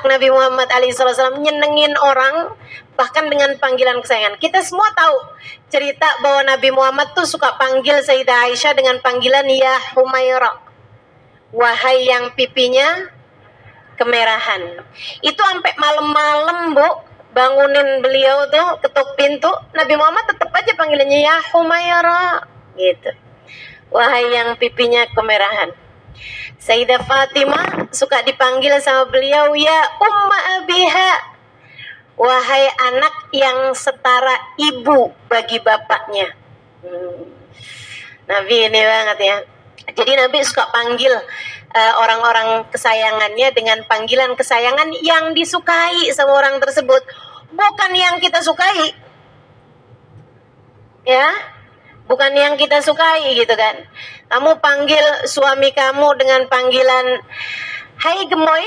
Nabi Muhammad SAW nyenengin orang, bahkan dengan panggilan kesayangan. Kita semua tahu cerita bahwa Nabi Muhammad tuh suka panggil Sayyidah Aisyah dengan panggilan ya Humaira, wahai yang pipinya kemerahan. Itu sampai malam-malam, Bu, bangunin beliau tuh, ketuk pintu, Nabi Muhammad tetap aja panggilannya ya Humaira gitu, wahai yang pipinya kemerahan. Sayyidah Fatimah suka dipanggil sama beliau ya Umma Abiha, wahai anak yang setara ibu bagi bapaknya. Nabi ini banget ya. Jadi Nabi suka panggil orang-orang kesayangannya dengan panggilan kesayangan yang disukai sama orang tersebut, bukan yang kita sukai. Ya, bukan yang kita sukai gitu kan. Kamu panggil suami kamu dengan panggilan hai gemoy,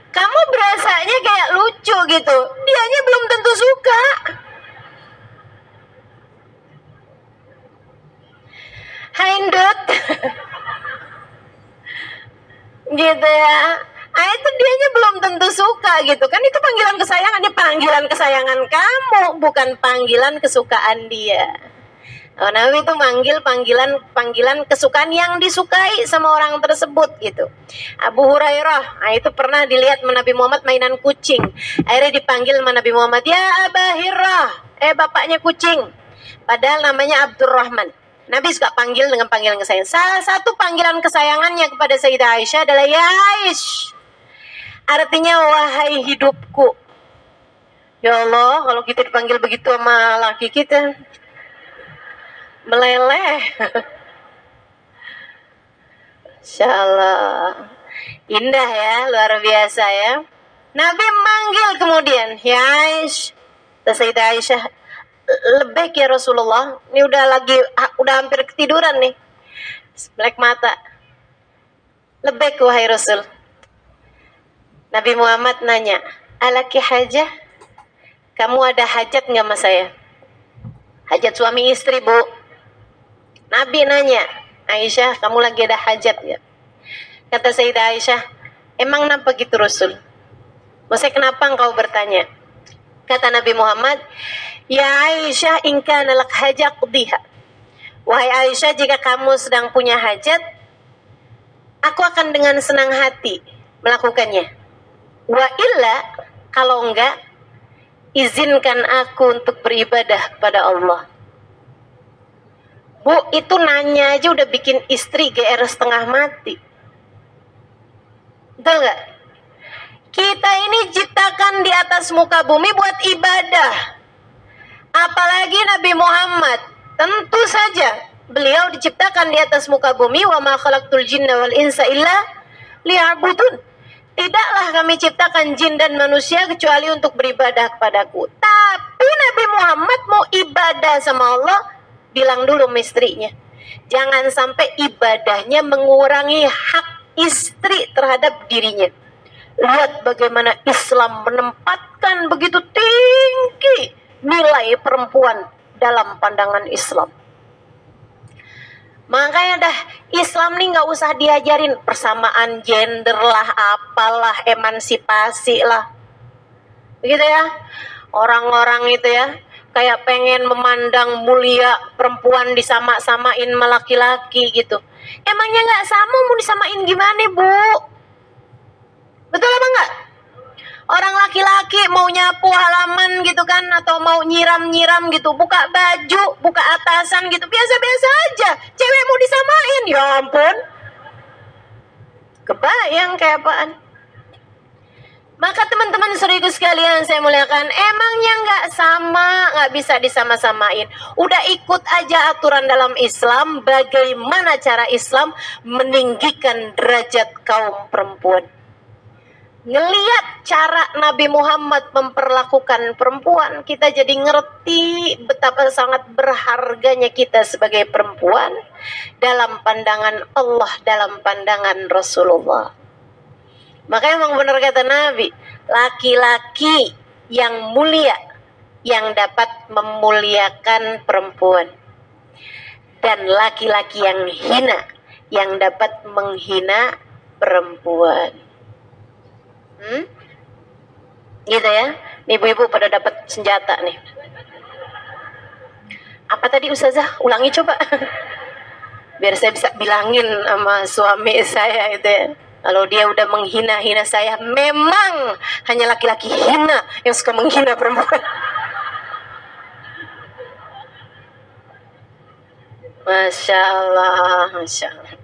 kamu berasanya kayak lucu gitu, dianya belum tentu suka. Hai Ndut gitu ya. Itu dianya belum tentu suka gitu kan. Itu panggilan kesayangan, dia panggilan kesayangan kamu, bukan panggilan kesukaan dia. Nabi itu manggil panggilan kesukaan yang disukai sama orang tersebut gitu. Abu Hurairah, itu pernah dilihat Nabi Muhammad mainan kucing. Akhirnya dipanggil sama Nabi Muhammad, ya Aba Hirah, bapaknya kucing. Padahal namanya Abdurrahman. Nabi suka panggil dengan panggilan kesayangan. Salah satu panggilan kesayangannya kepada Sayyidah Aisyah adalah ya Aish, artinya wahai hidupku. Ya Allah, kalau kita dipanggil begitu sama laki kita, meleleh. Insya Allah indah ya, luar biasa ya. Nabi manggil kemudian ya Aish. Sayyidah Aisyah, lebih ya Rasulullah, ini udah hampir ketiduran nih, melek mata. Lebih wahai Rasul. Nabi Muhammad nanya, alaki hajah, kamu ada hajat nggak sama saya? Hajat suami istri, Bu. Nabi nanya, Aisyah, kamu lagi ada hajat ya? Kata Sayyidah Aisyah, emang kenapa gitu Rasul? Maksudnya kenapa engkau bertanya? Kata Nabi Muhammad, ya Aisyah, in kana lak hajat qdiha. Wahai Aisyah, jika kamu sedang punya hajat, aku akan dengan senang hati melakukannya. Wa illa, kalau enggak, izinkan aku untuk beribadah pada Allah. Bu, itu nanya aja udah bikin istri GR setengah mati. Betul enggak? Kita ini ciptakan di atas muka bumi buat ibadah. Apalagi Nabi Muhammad, tentu saja beliau diciptakan di atas muka bumi, wa ma khalaqtul jinna wal insa illa liya'budun. Tidaklah kami ciptakan jin dan manusia kecuali untuk beribadah kepadaku. Tapi Nabi Muhammad mau ibadah sama Allah, bilang dulu sama istrinya, jangan sampai ibadahnya mengurangi hak istri terhadap dirinya. Lihat bagaimana Islam menempatkan begitu tinggi nilai perempuan dalam pandangan Islam. Makanya dah Islam nih nggak usah diajarin persamaan gender lah, apalah, emansipasi lah, begitu ya. Orang-orang itu ya kayak pengen memandang mulia perempuan disama-samain sama laki-laki gitu. Emangnya nggak sama, mau disamain gimana, Bu? Betul apa enggak? Orang laki-laki mau nyapu halaman gitu kan, atau mau nyiram-nyiram gitu, buka baju, buka atasan gitu, biasa-biasa aja. Cewek mau disamain, ya ampun. Kebayang kayak apaan. Maka teman-teman saudaraku sekalian saya muliakan, emangnya nggak sama, nggak bisa disama-samain. Udah ikut aja aturan dalam Islam, bagaimana cara Islam meninggikan derajat kaum perempuan. Ngelihat cara Nabi Muhammad memperlakukan perempuan, kita jadi ngerti betapa sangat berharganya kita sebagai perempuan dalam pandangan Allah, dalam pandangan Rasulullah. Makanya memang benar kata Nabi, laki-laki yang mulia yang dapat memuliakan perempuan, dan laki-laki yang hina yang dapat menghina perempuan. Gitu ya. Nih ibu-ibu pada dapat senjata nih. Apa tadi Ustazah? Ulangi coba. Biar saya bisa bilangin sama suami saya itu ya. Kalau dia udah menghina-hina saya, memang hanya laki-laki hina yang suka menghina perempuan. Masya Allah, Masya Allah.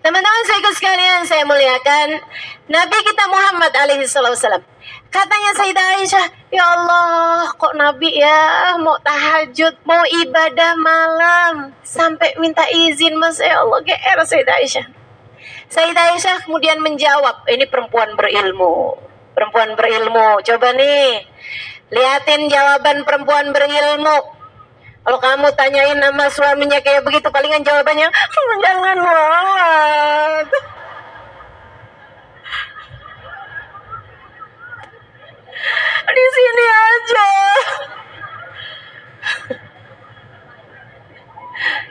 Teman-teman saya sekalian, saya muliakan Nabi kita Muhammad alaihi wasallam. Katanya Sayyidah Aisyah, ya Allah, kok Nabi ya mau tahajud, mau ibadah malam, sampai minta izin, Mas, ya Allah, GR Sayyidah Aisyah. Sayyidah Aisyah kemudian menjawab, ini perempuan berilmu. Perempuan berilmu, coba nih, liatin jawaban perempuan berilmu. Kalau kamu tanyain nama suaminya kayak begitu, palingan jawabannya, jangan banget. Di sini aja.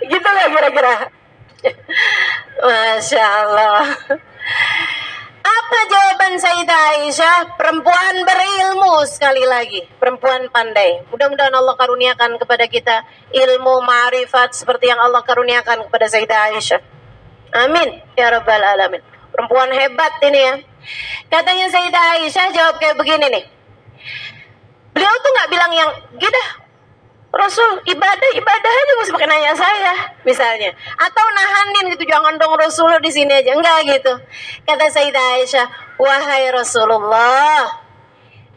Gitu lah kira-kira. Masya Allah. Apa jawaban Sayyidah Aisyah? Perempuan berilmu, sekali lagi. Perempuan pandai. Mudah-mudahan Allah karuniakan kepada kita ilmu ma'rifat seperti yang Allah karuniakan kepada Sayyidah Aisyah. Amin. Ya Rabbal Alamin. Perempuan hebat ini ya. Katanya Sayyidah Aisyah jawab kayak begini nih. Beliau tuh gak bilang yang, gitu Rasul, ibadah aja gak usah pakai nanya saya, misalnya. Atau nahanin gitu, jangan dong Rasul di sini aja. Enggak gitu. Kata Sayyidah Aisyah, wahai Rasulullah,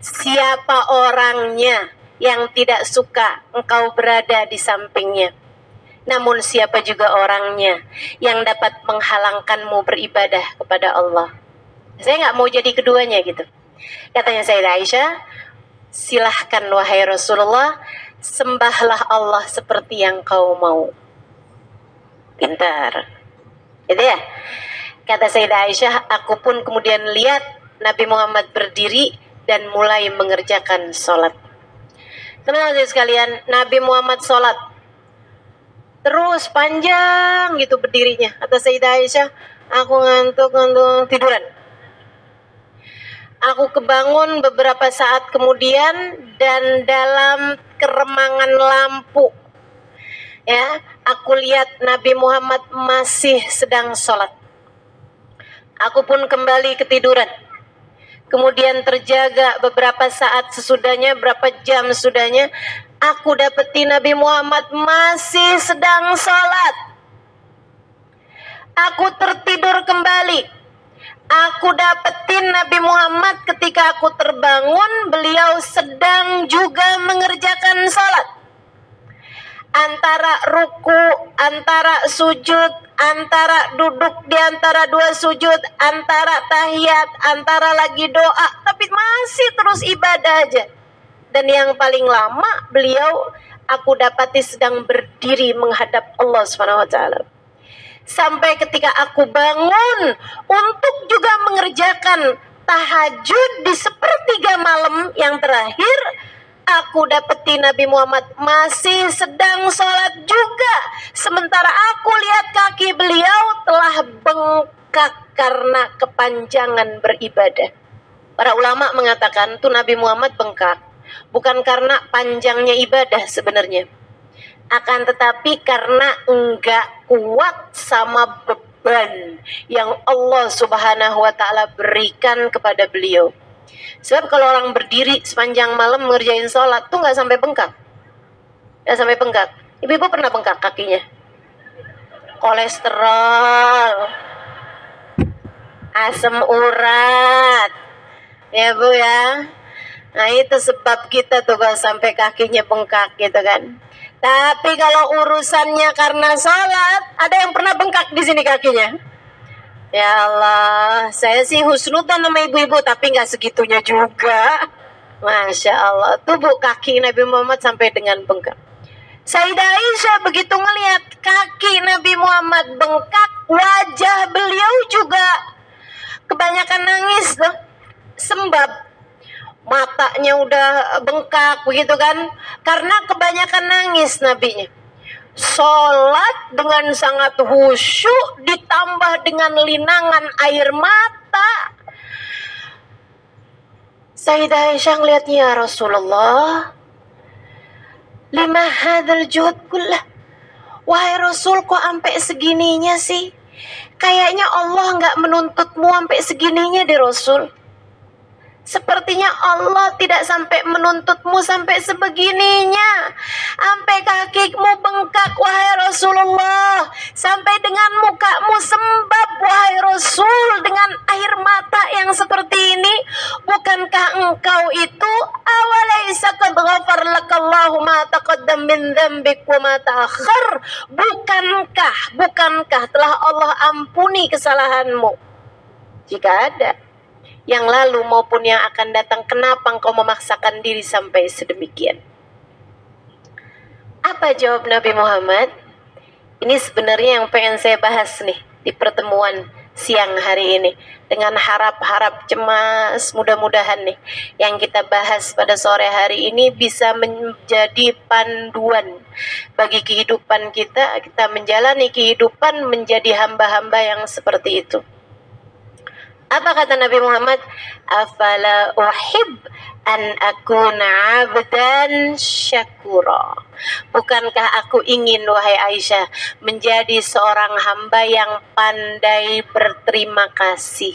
siapa orangnya yang tidak suka engkau berada di sampingnya? Namun siapa juga orangnya yang dapat menghalangkanmu beribadah kepada Allah? Saya nggak mau jadi keduanya gitu. Katanya Sayyidah Aisyah, silahkan wahai Rasulullah, sembahlah Allah seperti yang kau mau. Pintar. Gitu ya. Kata Sayyidah Aisyah, aku pun kemudian lihat Nabi Muhammad berdiri dan mulai mengerjakan sholat. Teman-teman sekalian, Nabi Muhammad sholat terus panjang gitu berdirinya. Kata Sayyidah Aisyah, aku ngantuk tiduran. Aku kebangun beberapa saat kemudian dan dalam keremangan lampu, ya, aku lihat Nabi Muhammad masih sedang sholat. Aku pun kembali ketiduran. Kemudian terjaga beberapa saat sesudahnya, berapa jam sesudahnya, aku dapati Nabi Muhammad masih sedang sholat. Aku tertidur kembali. Aku dapetin Nabi Muhammad ketika aku terbangun, beliau sedang juga mengerjakan sholat. Antara ruku, antara sujud, antara duduk di antara dua sujud, antara tahiyat, antara lagi doa, tapi masih terus ibadah aja. Dan yang paling lama beliau aku dapati sedang berdiri menghadap Allah SWT. Sampai ketika aku bangun untuk juga mengerjakan tahajud di sepertiga malam yang terakhir, aku dapati Nabi Muhammad masih sedang sholat juga. Sementara aku lihat kaki beliau telah bengkak karena kepanjangan beribadah. Para ulama mengatakan tuh Nabi Muhammad bengkak bukan karena panjangnya ibadah sebenarnya, akan tetapi karena enggak kuat sama beban yang Allah Subhanahu wa Ta'ala berikan kepada beliau. Sebab kalau orang berdiri sepanjang malam ngerjain sholat tuh nggak sampai bengkak, nggak sampai bengkak. Ibu-ibu pernah bengkak kakinya? Kolesterol, asam urat, ya Bu ya. Nah itu sebab kita tuh kalau sampai kakinya bengkak gitu kan. Tapi kalau urusannya karena sholat, ada yang pernah bengkak di sini kakinya? Ya Allah, saya sih husnudzon sama ibu-ibu, tapi nggak segitunya juga. Masya Allah, tuh Bu, kaki Nabi Muhammad sampai dengan bengkak. Sayyidah Aisyah begitu ngelihat kaki Nabi Muhammad bengkak, wajah beliau juga kebanyakan nangis tuh, sembab. Matanya udah bengkak begitu kan, karena kebanyakan nangis nabinya. sholat dengan sangat khusyuk ditambah dengan linangan air mata. Sayyidah Aisyah ngeliatnya, ya Rasulullah, lima hadzal juhud kullah. Wahai Rasul, kok sampai segininya sih? Kayaknya Allah nggak menuntutmu sampai segininya deh Rasul. Sepertinya Allah tidak sampai menuntutmu sampai sebegininya. Sampai kakimu bengkak, wahai Rasulullah. Sampai dengan mukamu sembab, wahai Rasul, dengan air mata yang seperti ini. Bukankah engkau itu awalaisa qad ghafar lakallahu ma taqaddam min dzambik wa ma ta'akhkhar? Bukankah telah Allah ampuni kesalahanmu? Jika ada yang lalu maupun yang akan datang, kenapa engkau memaksakan diri sampai sedemikian? Apa jawab Nabi Muhammad? Ini sebenarnya yang pengen saya bahas nih di pertemuan siang hari ini. Dengan harap-harap cemas, mudah-mudahan nih yang kita bahas pada sore hari ini bisa menjadi panduan bagi kehidupan kita. Kita menjalani kehidupan menjadi hamba-hamba yang seperti itu. Apa kata Nabi Muhammad? Afala uhib an akuna abdan syakura. Bukankah aku ingin, wahai Aisyah, menjadi seorang hamba yang pandai berterima kasih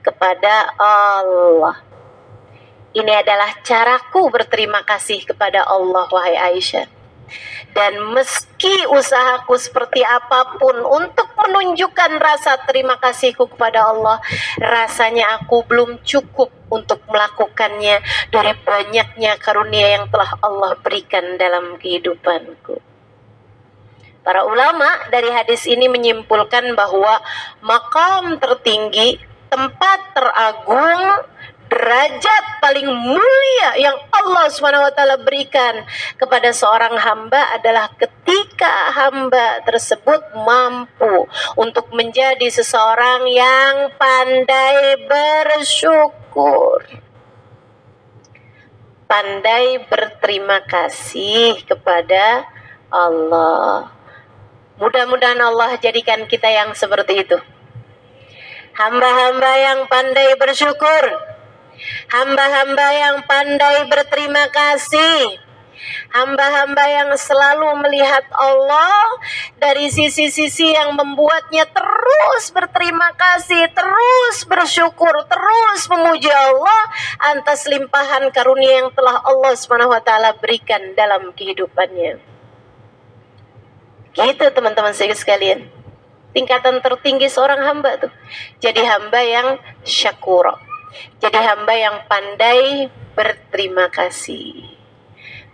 kepada Allah. Ini adalah caraku berterima kasih kepada Allah, wahai Aisyah. Dan meski usahaku seperti apapun untuk menunjukkan rasa terima kasihku kepada Allah, rasanya aku belum cukup untuk melakukannya dari banyaknya karunia yang telah Allah berikan dalam kehidupanku. Para ulama dari hadis ini menyimpulkan bahwa maqam tertinggi, tempat teragung, derajat paling mulia yang Allah SWT berikan kepada seorang hamba adalah ketika hamba tersebut mampu untuk menjadi seseorang yang pandai bersyukur, pandai berterima kasih kepada Allah. Mudah-mudahan Allah jadikan kita yang seperti itu, hamba-hamba yang pandai bersyukur, hamba-hamba yang pandai berterima kasih, hamba-hamba yang selalu melihat Allah dari sisi-sisi yang membuatnya terus berterima kasih, terus bersyukur, terus memuji Allah atas limpahan karunia yang telah Allah SWT berikan dalam kehidupannya. Gitu teman-teman sekalian, tingkatan tertinggi seorang hamba tuh jadi hamba yang syakura, jadi hamba yang pandai berterima kasih.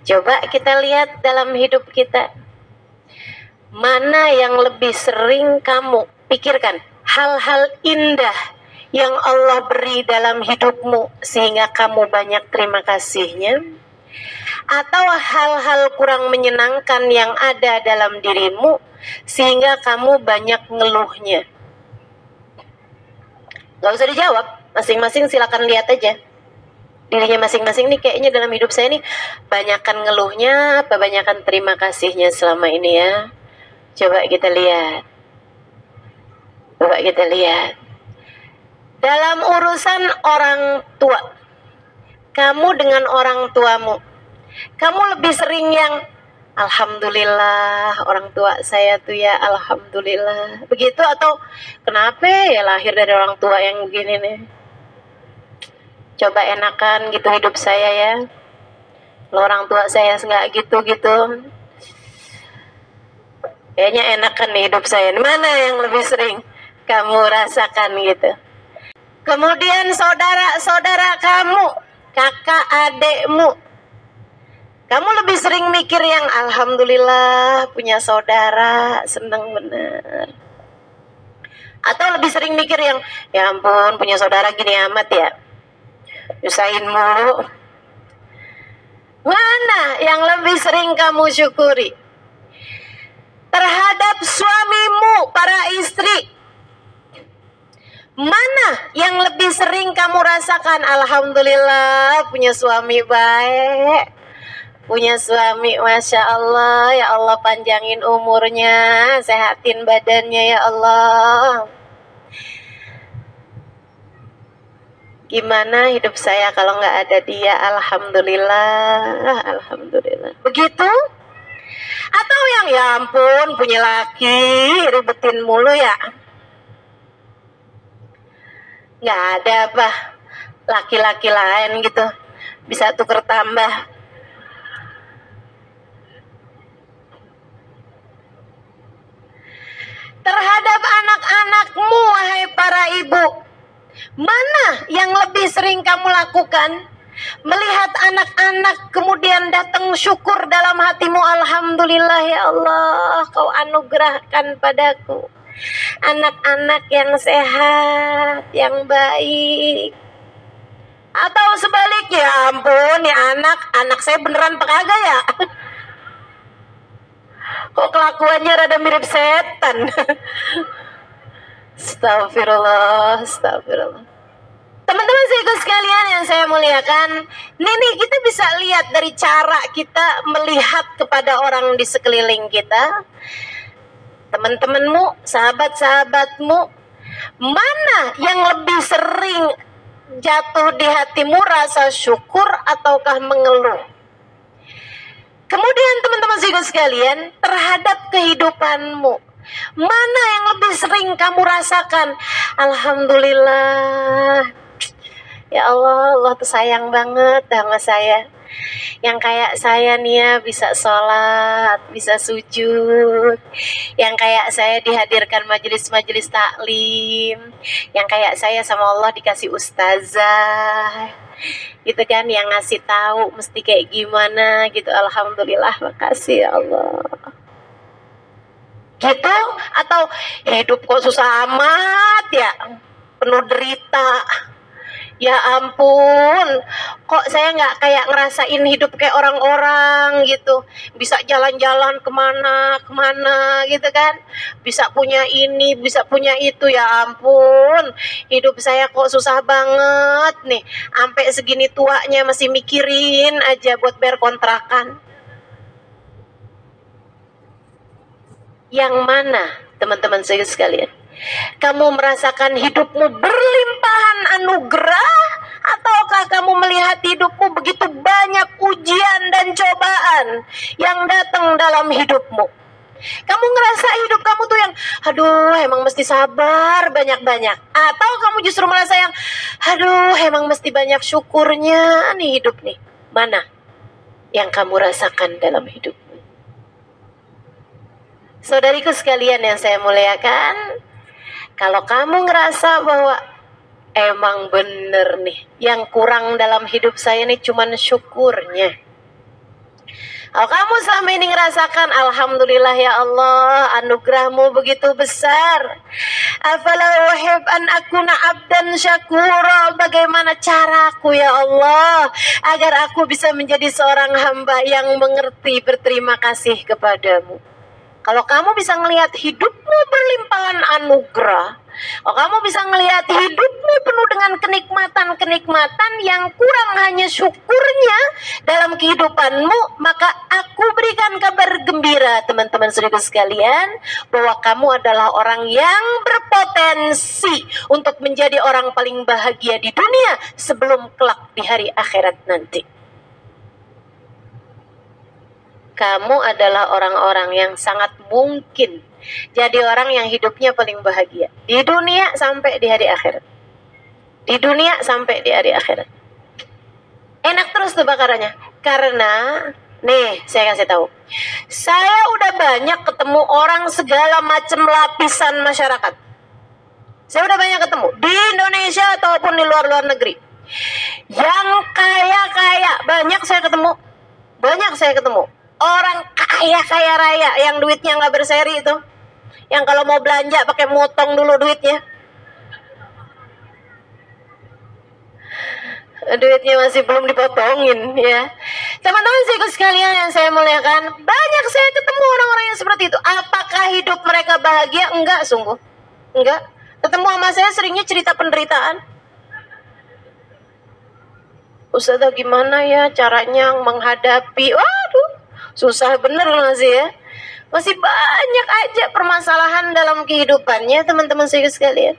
Coba kita lihat dalam hidup kita, mana yang lebih sering kamu pikirkan hal-hal indah yang Allah beri dalam hidupmu sehingga kamu banyak terima kasihnya, atau hal-hal kurang menyenangkan yang ada dalam dirimu sehingga kamu banyak ngeluhnya? Gak usah dijawab, masing-masing silakan lihat aja dirinya masing-masing nih. Kayaknya dalam hidup saya nih banyakan ngeluhnya apa banyakan terima kasihnya selama ini ya? Coba kita lihat. Dalam urusan orang tua, kamu dengan orang tuamu, kamu lebih sering yang alhamdulillah orang tua saya tuh ya alhamdulillah begitu, atau kenapa ya lahir dari orang tua yang begini nih? Coba enakan gitu hidup saya ya, kalau orang tua saya nggak gitu-gitu, kayaknya enakan nih hidup saya. Mana yang lebih sering kamu rasakan gitu? Kemudian saudara-saudara kamu, kakak adekmu, kamu lebih sering mikir yang alhamdulillah punya saudara, seneng bener, atau lebih sering mikir yang ya ampun punya saudara gini amat ya, nyusahin mulu? Mana yang lebih sering kamu syukuri? Terhadap suamimu, para istri, mana yang lebih sering kamu rasakan alhamdulillah punya suami baik, punya suami, Masya Allah. Ya Allah, panjangin umurnya, sehatin badannya ya Allah. Gimana hidup saya kalau nggak ada dia? Alhamdulillah, alhamdulillah. Begitu? Atau yang ya ampun punya laki ribetin mulu ya? Nggak ada apa laki-laki lain gitu bisa tuker tambah. Terhadap anak-anakmu, wahai para ibu, mana yang lebih sering kamu lakukan? Melihat anak-anak kemudian datang syukur dalam hatimu, alhamdulillah ya Allah, kau anugerahkan padaku anak-anak yang sehat, yang baik. Atau sebaliknya, ampun ya anak saya beneran apa kagak ya? Kok kelakuannya rada mirip setan. Astagfirullah, astagfirullah. Teman-teman saya sekalian yang saya muliakan, nih kita bisa lihat dari cara kita melihat kepada orang di sekeliling kita. Teman-temanmu, sahabat-sahabatmu, mana yang lebih sering jatuh di hatimu rasa syukur ataukah mengeluh? Kemudian teman-teman saya sekalian, terhadap kehidupanmu, mana yang lebih sering kamu rasakan? Alhamdulillah, ya Allah, Allah tuh sayang banget sama saya. Yang kayak saya nih ya bisa sholat, bisa sujud. Yang kayak saya dihadirkan majelis-majelis taklim. Yang kayak saya sama Allah dikasih ustazah. Gitu kan, yang ngasih tahu mesti kayak gimana gitu. Alhamdulillah, makasih ya Allah. Gitu? Atau hidup kok susah amat ya, penuh derita. Ya ampun, kok saya nggak kayak ngerasain hidup kayak orang-orang gitu. Bisa jalan-jalan kemana gitu kan. Bisa punya ini, bisa punya itu. Ya ampun, hidup saya kok susah banget nih. Sampai segini tuanya masih mikirin aja buat bayar kontrakan. Yang mana teman-teman saya sekalian? Kamu merasakan hidupmu berlimpahan anugerah, ataukah kamu melihat hidupmu begitu banyak ujian dan cobaan yang datang dalam hidupmu? Kamu ngerasa hidup kamu tuh yang, aduh emang mesti sabar banyak-banyak, atau kamu justru merasa yang, aduh emang mesti banyak syukurnya nih hidup nih? Mana yang kamu rasakan dalam hidupmu? Saudariku sekalian yang saya muliakan, kalau kamu ngerasa bahwa emang bener nih, yang kurang dalam hidup saya nih cuman syukurnya. Kalau kamu selama ini ngerasakan, alhamdulillah ya Allah, anugerahmu begitu besar. Afala uhib an akuna abdan syakura. Bagaimana caraku ya Allah agar aku bisa menjadi seorang hamba yang mengerti berterima kasih kepadamu. Kalau kamu bisa ngelihat hidupmu berlimpahan anugerah, kalau kamu bisa ngelihat hidupmu penuh dengan kenikmatan-kenikmatan yang kurang hanya syukurnya dalam kehidupanmu, maka aku berikan kabar gembira teman-teman saudara sekalian, bahwa kamu adalah orang yang berpotensi untuk menjadi orang paling bahagia di dunia sebelum kelak di hari akhirat nanti. Kamu adalah orang-orang yang sangat mungkin jadi orang yang hidupnya paling bahagia di dunia sampai di hari akhirat. Di dunia sampai di hari akhirat. Enak terus tuh bakarannya. Karena nih saya kasih tahu, saya udah banyak ketemu orang segala macam lapisan masyarakat. Saya udah banyak ketemu di Indonesia ataupun di luar negeri. Yang kaya-kaya banyak saya ketemu. Banyak saya ketemu. Orang kaya raya yang duitnya nggak berseri itu, yang kalau mau belanja pakai motong dulu duitnya masih belum dipotongin ya. Teman-teman saya sekalian yang saya muliakan, banyak saya ketemu orang-orang yang seperti itu. Apakah hidup mereka bahagia? Enggak, sungguh enggak. Ketemu sama saya seringnya cerita penderitaan. Ustazah gimana ya caranya menghadapi? Waduh, susah bener masih ya. Masih banyak aja permasalahan dalam kehidupannya teman-teman saya sekalian.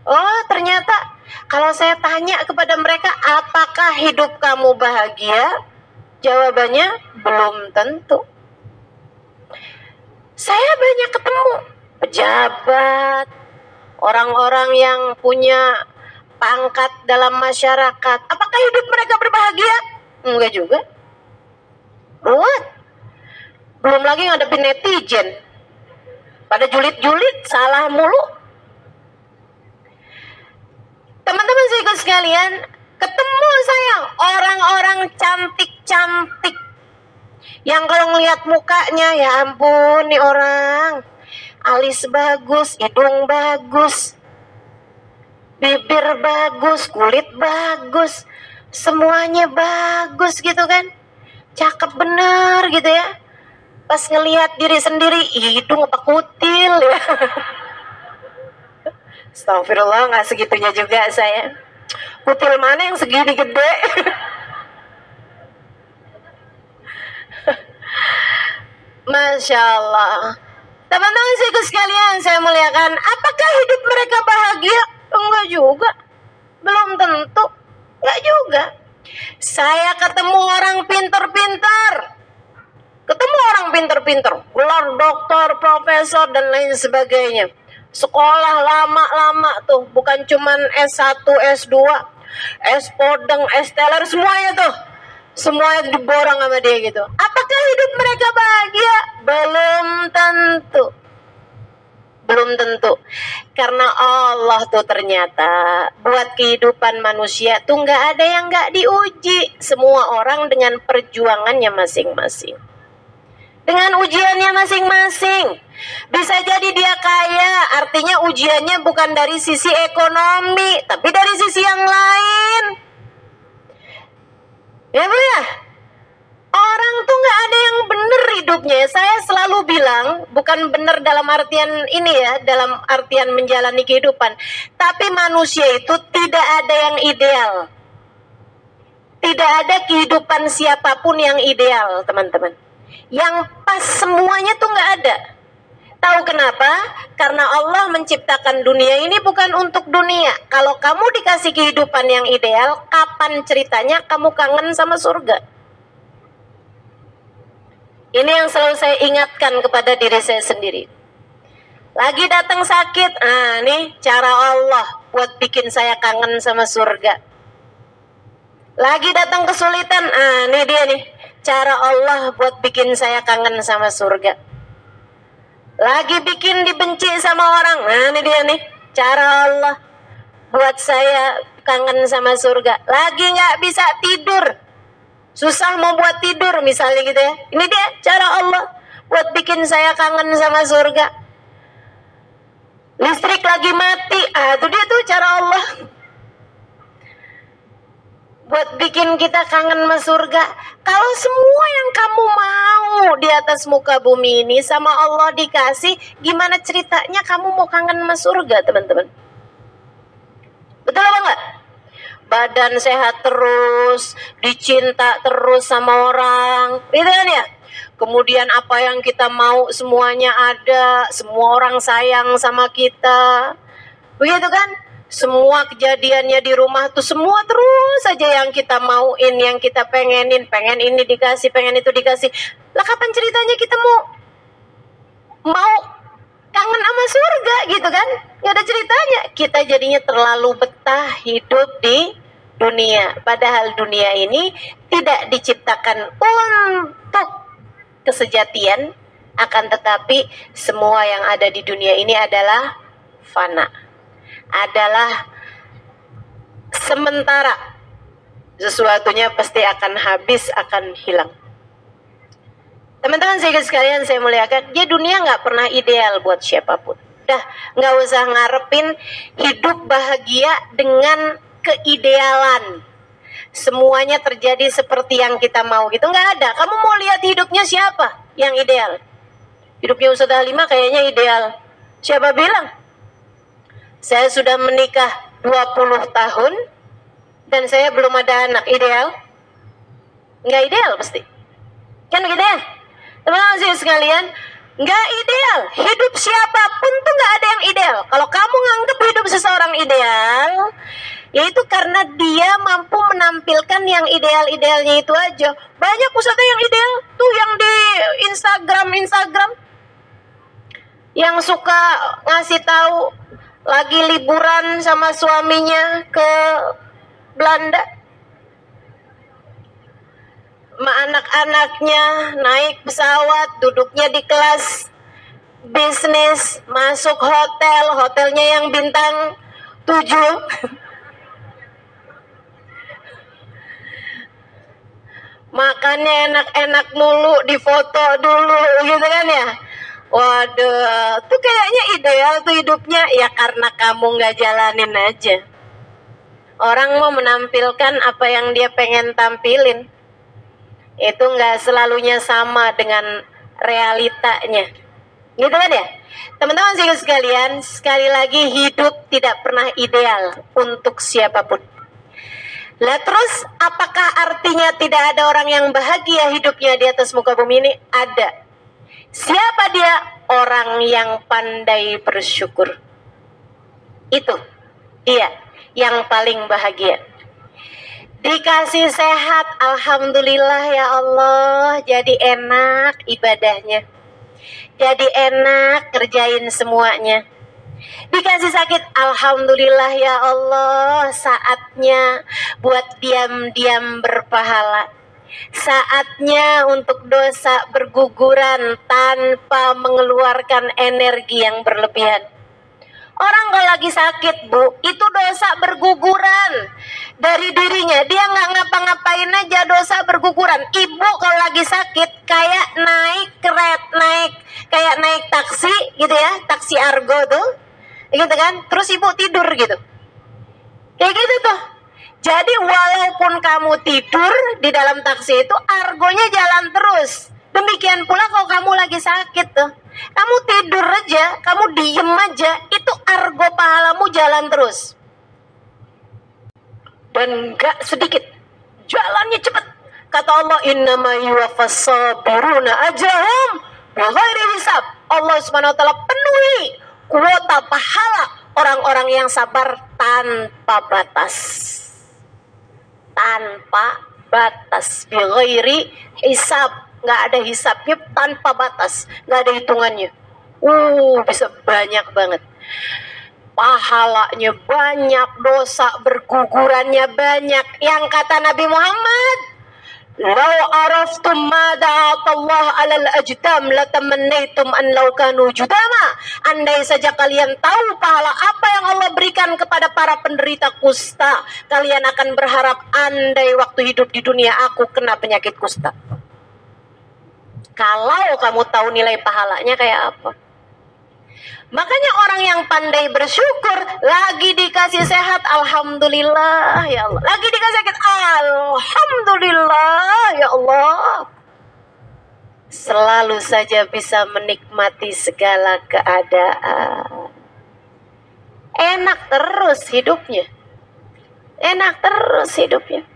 Oh ternyata kalau saya tanya kepada mereka, apakah hidup kamu bahagia? Jawabannya belum tentu. Saya banyak ketemu pejabat, orang-orang yang punya pangkat dalam masyarakat. Apakah hidup mereka berbahagia? Enggak juga. Ruwet. Belum lagi ngadepin netizen. Pada julid-julid, salah mulu. Teman-teman saya sekalian, ketemu saya orang-orang cantik-cantik. Yang kalau ngelihat mukanya, ya ampun nih orang. Alis bagus, hidung bagus, bibir bagus, kulit bagus, semuanya bagus gitu kan. Cakep bener gitu ya. Pas ngelihat diri sendiri, hidung apa kutil ya. Astagfirullah, gak segitunya juga saya. Kutil mana yang segini gede? Masya Allah. Teman-teman saya sekalian, saya muliakan, apakah hidup mereka bahagia? Enggak juga. Belum tentu. Enggak juga. Saya ketemu orang pintar-pintar. Ketemu orang pintar-pintar, gelar doktor, profesor, dan lain sebagainya. Sekolah lama-lama tuh, bukan cuman S1, S2, S Podeng, S Teler, semuanya tuh. Semuanya diborong sama dia gitu. Apakah hidup mereka bahagia? Belum tentu. Belum tentu. Karena Allah tuh ternyata buat kehidupan manusia tuh nggak ada yang nggak diuji. Semua orang dengan perjuangannya masing-masing, dengan ujiannya masing-masing. Bisa jadi dia kaya, artinya ujiannya bukan dari sisi ekonomi, tapi dari sisi yang lain. Ya Bu ya? Orang tuh nggak ada yang benar hidupnya. Saya selalu bilang, bukan benar dalam artian ini ya, dalam artian menjalani kehidupan. Tapi manusia itu tidak ada yang ideal. Tidak ada kehidupan siapapun yang ideal, teman-teman. Yang pas semuanya tuh nggak ada. Tahu kenapa? Karena Allah menciptakan dunia ini bukan untuk dunia. Kalau kamu dikasih kehidupan yang ideal, kapan ceritanya kamu kangen sama surga? Ini yang selalu saya ingatkan kepada diri saya sendiri. Lagi datang sakit, nih cara Allah buat bikin saya kangen sama surga. Lagi datang kesulitan, nih dia nih, cara Allah buat bikin saya kangen sama surga. Lagi bikin dibenci sama orang, ini dia nih, cara Allah buat saya kangen sama surga. Lagi nggak bisa tidur, susah mau buat tidur misalnya gitu ya. Ini dia cara Allah buat bikin saya kangen sama surga. Listrik lagi mati, itu dia tuh cara Allah buat bikin kita kangen sama surga. Kalau semua yang kamu mau di atas muka bumi ini sama Allah dikasih, gimana ceritanya kamu mau kangen sama surga, teman-teman? Betul apa enggak? Badan sehat terus, dicinta terus sama orang, gitu kan ya? Kemudian apa yang kita mau semuanya ada, semua orang sayang sama kita, begitu kan? Semua kejadiannya di rumah tuh semua terus saja yang kita mauin, yang kita pengenin, pengen ini dikasih, pengen itu dikasih. Lah kapan ceritanya kita mau kangen sama surga gitu kan? Gak ada ceritanya. Kita jadinya terlalu betah hidup di dunia. Padahal dunia ini tidak diciptakan untuk kesejatian, akan tetapi semua yang ada di dunia ini adalah fana, adalah sementara. Sesuatunya pasti akan habis, akan hilang. Teman-teman saya sekalian, saya muliakan, dia dunia nggak pernah ideal buat siapapun. Udah, nggak usah ngarepin hidup bahagia dengan keidealan. Semuanya terjadi seperti yang kita mau gitu, nggak ada. Kamu mau lihat hidupnya siapa yang ideal? Hidupnya Ustazah Halimah kayaknya ideal. Siapa bilang? Saya sudah menikah 20 tahun dan saya belum ada anak, ideal? Nggak ideal pasti. Kan begitu ya? Teman-teman sekalian, nggak ideal. Hidup siapapun tuh nggak ada yang ideal. Kalau kamu nganggap hidup seseorang ideal, yaitu karena dia mampu menampilkan yang ideal-idealnya itu aja. Banyak ustadzah yang ideal tuh yang di Instagram yang suka ngasih tahu lagi liburan sama suaminya ke Belanda, sama anak-anaknya naik pesawat, duduknya di kelas bisnis, masuk hotelnya yang bintang 7. Makannya enak-enak mulu, difoto dulu gitu kan ya. Waduh, tuh kayaknya ideal tuh hidupnya. Ya karena kamu nggak jalanin aja. Orang mau menampilkan apa yang dia pengen tampilin, itu nggak selalunya sama dengan realitanya, gitu kan ya. Teman-teman sekalian, sekali lagi hidup tidak pernah ideal untuk siapapun. Lah terus apakah artinya tidak ada orang yang bahagia hidupnya di atas muka bumi ini? Ada. Siapa dia? Orang yang pandai bersyukur. Itu dia yang paling bahagia. Dikasih sehat, alhamdulillah ya Allah, jadi enak ibadahnya, jadi enak kerjain semuanya. Dikasih sakit, alhamdulillah ya Allah, saatnya buat diam-diam berpahala, saatnya untuk dosa berguguran tanpa mengeluarkan energi yang berlebihan. Orang kalau lagi sakit, Bu, itu dosa berguguran dari dirinya. Dia nggak ngapa-ngapain aja, dosa berguguran. Ibu kalau lagi sakit kayak kayak naik taksi gitu ya, taksi Argo tuh, gitu kan? Terus ibu tidur gitu, kayak gitu tuh. Jadi walaupun kamu tidur di dalam taksi itu, argonya jalan terus. Demikian pula kalau kamu lagi sakit tuh, kamu tidur aja, kamu diem aja, itu argo pahalamu jalan terus. Dan gak sedikit, jalannya cepat. Kata Allah, innama yuwaffas sabiruna ajrahum bighairi hisab. Allah Subhanahu wa taala penuhi kuota pahala orang-orang yang sabar tanpa batas. Tanpa batas, bighairi hisab, nggak ada hisabnya, tanpa batas, nggak ada hitungannya. Bisa banyak banget, pahalanya banyak, dosa bergugurannya banyak. Yang kata Nabi Muhammad, "Lau araftum ma da'atallah 'alal ajdam latamannaitum an law kanu judama." Andai saja kalian tahu pahala apa yang Allah berikan kepada para penderita kusta, kalian akan berharap andai waktu hidup di dunia aku kena penyakit kusta. Kalau kamu tahu nilai pahalanya kayak apa. Makanya orang yang pandai bersyukur, lagi dikasih sehat, alhamdulillah ya Allah. Lagi dikasih sakit, alhamdulillah ya Allah. Selalu saja bisa menikmati segala keadaan. Enak terus hidupnya. Enak terus hidupnya.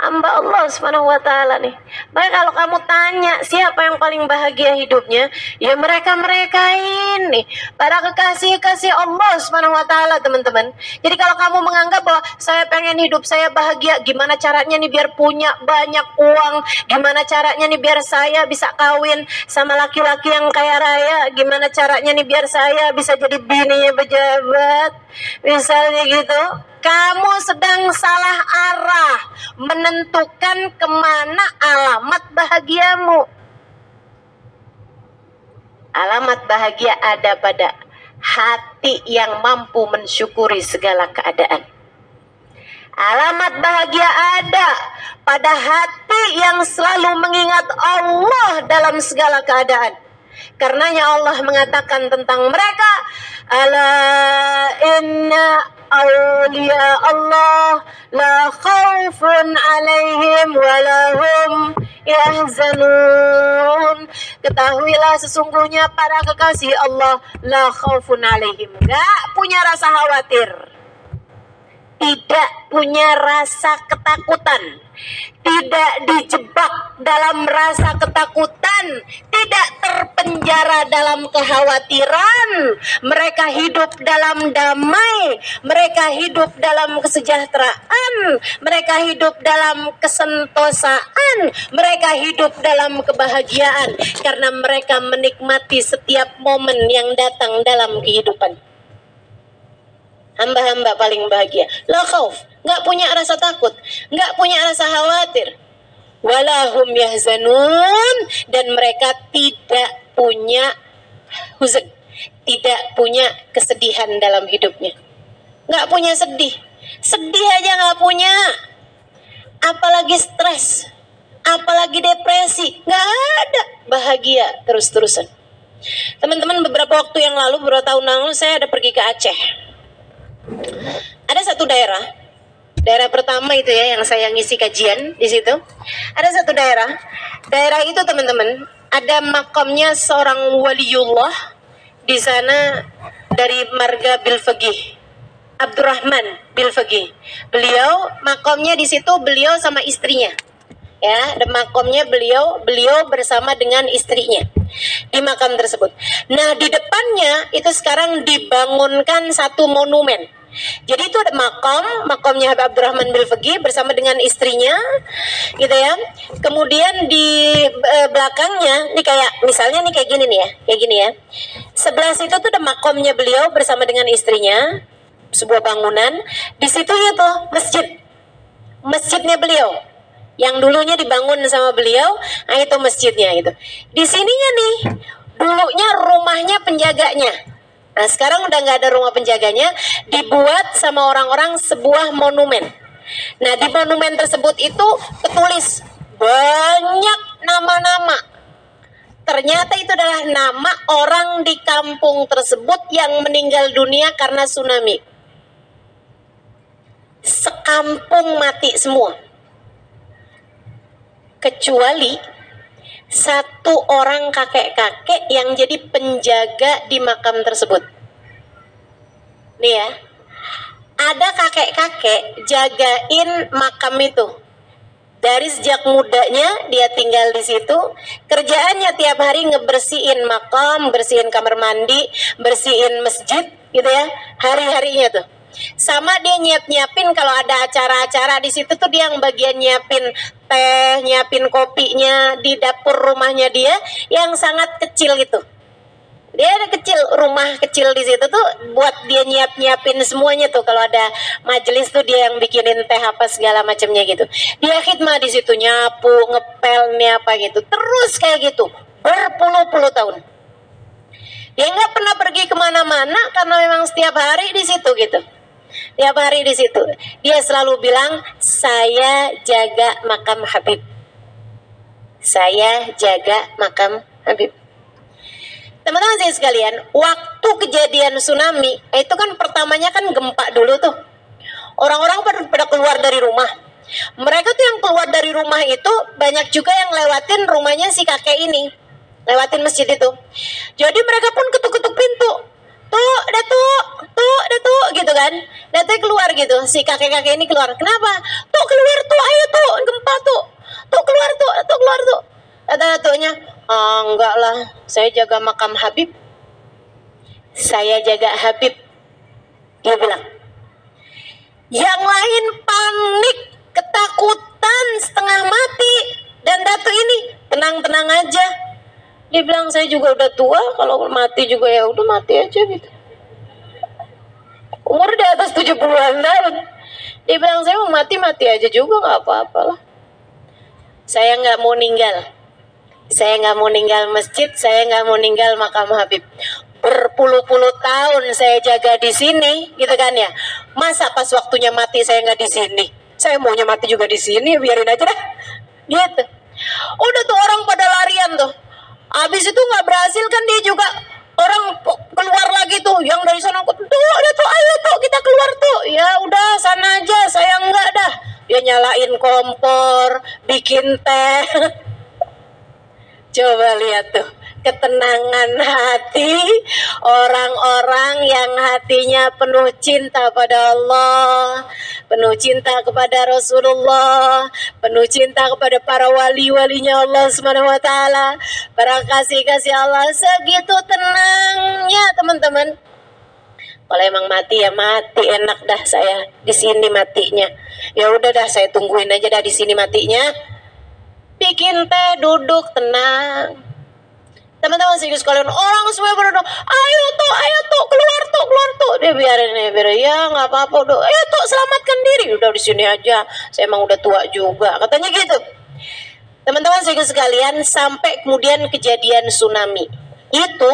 Hamba Allah Subhanahu wa taala nih. Baik, kalau kamu tanya siapa yang paling bahagia hidupnya, ya mereka-mereka ini, para kekasih-kekasih Allah Subhanahu wa taala, teman-teman. Jadi kalau kamu menganggap bahwa saya pengen hidup saya bahagia, gimana caranya nih biar punya banyak uang, gimana caranya nih biar saya bisa kawin sama laki-laki yang kaya raya, gimana caranya nih biar saya bisa jadi bininya pejabat, misalnya gitu. Kamu sedang salah arah menentukan kemana alamat bahagiamu. Alamat bahagia ada pada hati yang mampu mensyukuri segala keadaan. Alamat bahagia ada pada hati yang selalu mengingat Allah dalam segala keadaan. Karenanya Allah mengatakan tentang mereka, ala inna awliya Allah la khawfun alaihim wa lahum yahzanun. Ketahuilah sesungguhnya para kekasih Allah la khawfun alaihim, gak punya rasa khawatir, tidak punya rasa ketakutan, tidak dijebak dalam rasa ketakutan, tidak terpenjara dalam kekhawatiran. Mereka hidup dalam damai, mereka hidup dalam kesejahteraan, mereka hidup dalam kesentosaan, mereka hidup dalam kebahagiaan karena mereka menikmati setiap momen yang datang dalam kehidupan. Hamba-hamba paling bahagia. La khauf, nggak punya rasa takut, nggak punya rasa khawatir. Walahum yahzanun, dan mereka tidak punya huzn, tidak punya kesedihan dalam hidupnya. Nggak punya sedih, sedih aja nggak punya. Apalagi stres, apalagi depresi, nggak ada. Bahagia terus-terusan. Teman-teman, beberapa waktu yang lalu, beberapa tahun lalu saya ada pergi ke Aceh. Ada satu daerah pertama itu ya yang saya ngisi kajian di situ. Ada satu daerah itu teman-teman, ada makamnya seorang waliullah di sana dari marga Bilfaqih, Abdurrahman Bilfaqih. Beliau makamnya di situ, beliau sama istrinya. Ya, ada makamnya beliau bersama dengan istrinya di makam tersebut. Nah, di depannya itu sekarang dibangunkan satu monumen. Jadi itu ada makamnya Habib Abdurrahman Bilfaqih bersama dengan istrinya, gitu ya. Kemudian di belakangnya, nih kayak misalnya nih kayak gini nih ya, kayak gini ya. Sebelah situ tuh ada makamnya beliau bersama dengan istrinya, sebuah bangunan. Di situnya tuh masjidnya beliau, yang dulunya dibangun sama beliau. Nah itu masjidnya itu. Di sininya nih, dulunya rumahnya penjaganya. Nah sekarang udah nggak ada rumah penjaganya, dibuat sama orang-orang sebuah monumen. Nah di monumen tersebut itu tertulis banyak nama-nama. Ternyata itu adalah nama orang di kampung tersebut yang meninggal dunia karena tsunami. Sekampung mati semua, kecuali satu orang kakek-kakek yang jadi penjaga di makam tersebut. Nih ya, ada kakek-kakek jagain makam itu. Dari sejak mudanya dia tinggal di situ. Kerjaannya tiap hari ngebersihin makam, bersihin kamar mandi, bersihin masjid, gitu ya. Hari-harinya tuh. Sama dia nyiapin kalau ada acara-acara di situ tuh, dia yang bagian nyiapin teh, nyiapin kopinya di dapur rumahnya dia yang sangat kecil gitu. Dia ada rumah kecil di situ tuh buat dia nyiapin semuanya tuh. Kalau ada majelis tuh dia yang bikinin teh apa segala macamnya gitu. Dia khidmah di situ, nyapu, ngepel, apa gitu. Terus kayak gitu berpuluh-puluh tahun. Dia nggak pernah pergi kemana-mana karena memang setiap hari di situ gitu. Tiap hari di situ. Dia selalu bilang, saya jaga makam Habib. Saya jaga makam Habib. Teman-teman saya sekalian, waktu kejadian tsunami, itu kan pertamanya kan gempa dulu tuh. Orang-orang pada keluar dari rumah. Mereka tuh yang keluar dari rumah itu banyak juga yang lewatin rumahnya si kakek ini. Lewatin masjid itu. Jadi mereka pun ketuk-ketuk pintu. Tuh, Datuk, gitu kan. Datuk keluar gitu, si kakek-kakek ini keluar. Kenapa? Tuh keluar tuh, ayo tuh, gempa tuh. Tuh keluar tuh, keluar tuh. Kata datuknya, enggak lah, saya jaga makam Habib. Saya jaga Habib. Dia bilang. Yang lain panik, ketakutan, setengah mati. Dan datuk ini, tenang-tenang aja. Dia bilang, saya juga udah tua, kalau mati juga ya udah mati aja gitu. Umur di atas 70-an tahun. Dia bilang, saya mau mati aja juga, gak apa-apalah. Saya gak mau ninggal. Saya gak mau ninggal masjid, saya gak mau ninggal makam Habib. Berpuluh-puluh tahun saya jaga di sini, gitu kan ya. Masa pas waktunya mati saya gak di sini? Saya maunya mati juga di sini, biarin aja dah. Gitu. Udah tuh orang pada larian tuh. Habis itu nggak berhasil kan, dia juga orang keluar lagi tuh, yang dari sana tuh, udah tuh, ayo tuh kita keluar tuh. Ya udah sana aja, saya enggak dah. Dia nyalain kompor, bikin teh. Coba lihat tuh, ketenangan hati orang-orang yang hatinya penuh cinta pada Allah, penuh cinta kepada Rasulullah, penuh cinta kepada para wali-walinya Allah Subhanahu wa taala, para kasih-kasih Allah. Segitu tenangnya, teman-teman. Kalau emang mati ya mati, enak dah saya di sini matinya. Ya udah dah, saya tungguin aja dah di sini matinya. Bikin teh, duduk tenang. Teman-teman sekalian, orang semua berdoa, ayo tuh, keluar tuh. Dia biarin ya nggak apa-apa, udah, ayo tuh selamatkan diri, udah di sini aja. Saya emang udah tua juga, katanya gitu. Teman-teman sekalian, sampai kemudian kejadian tsunami itu,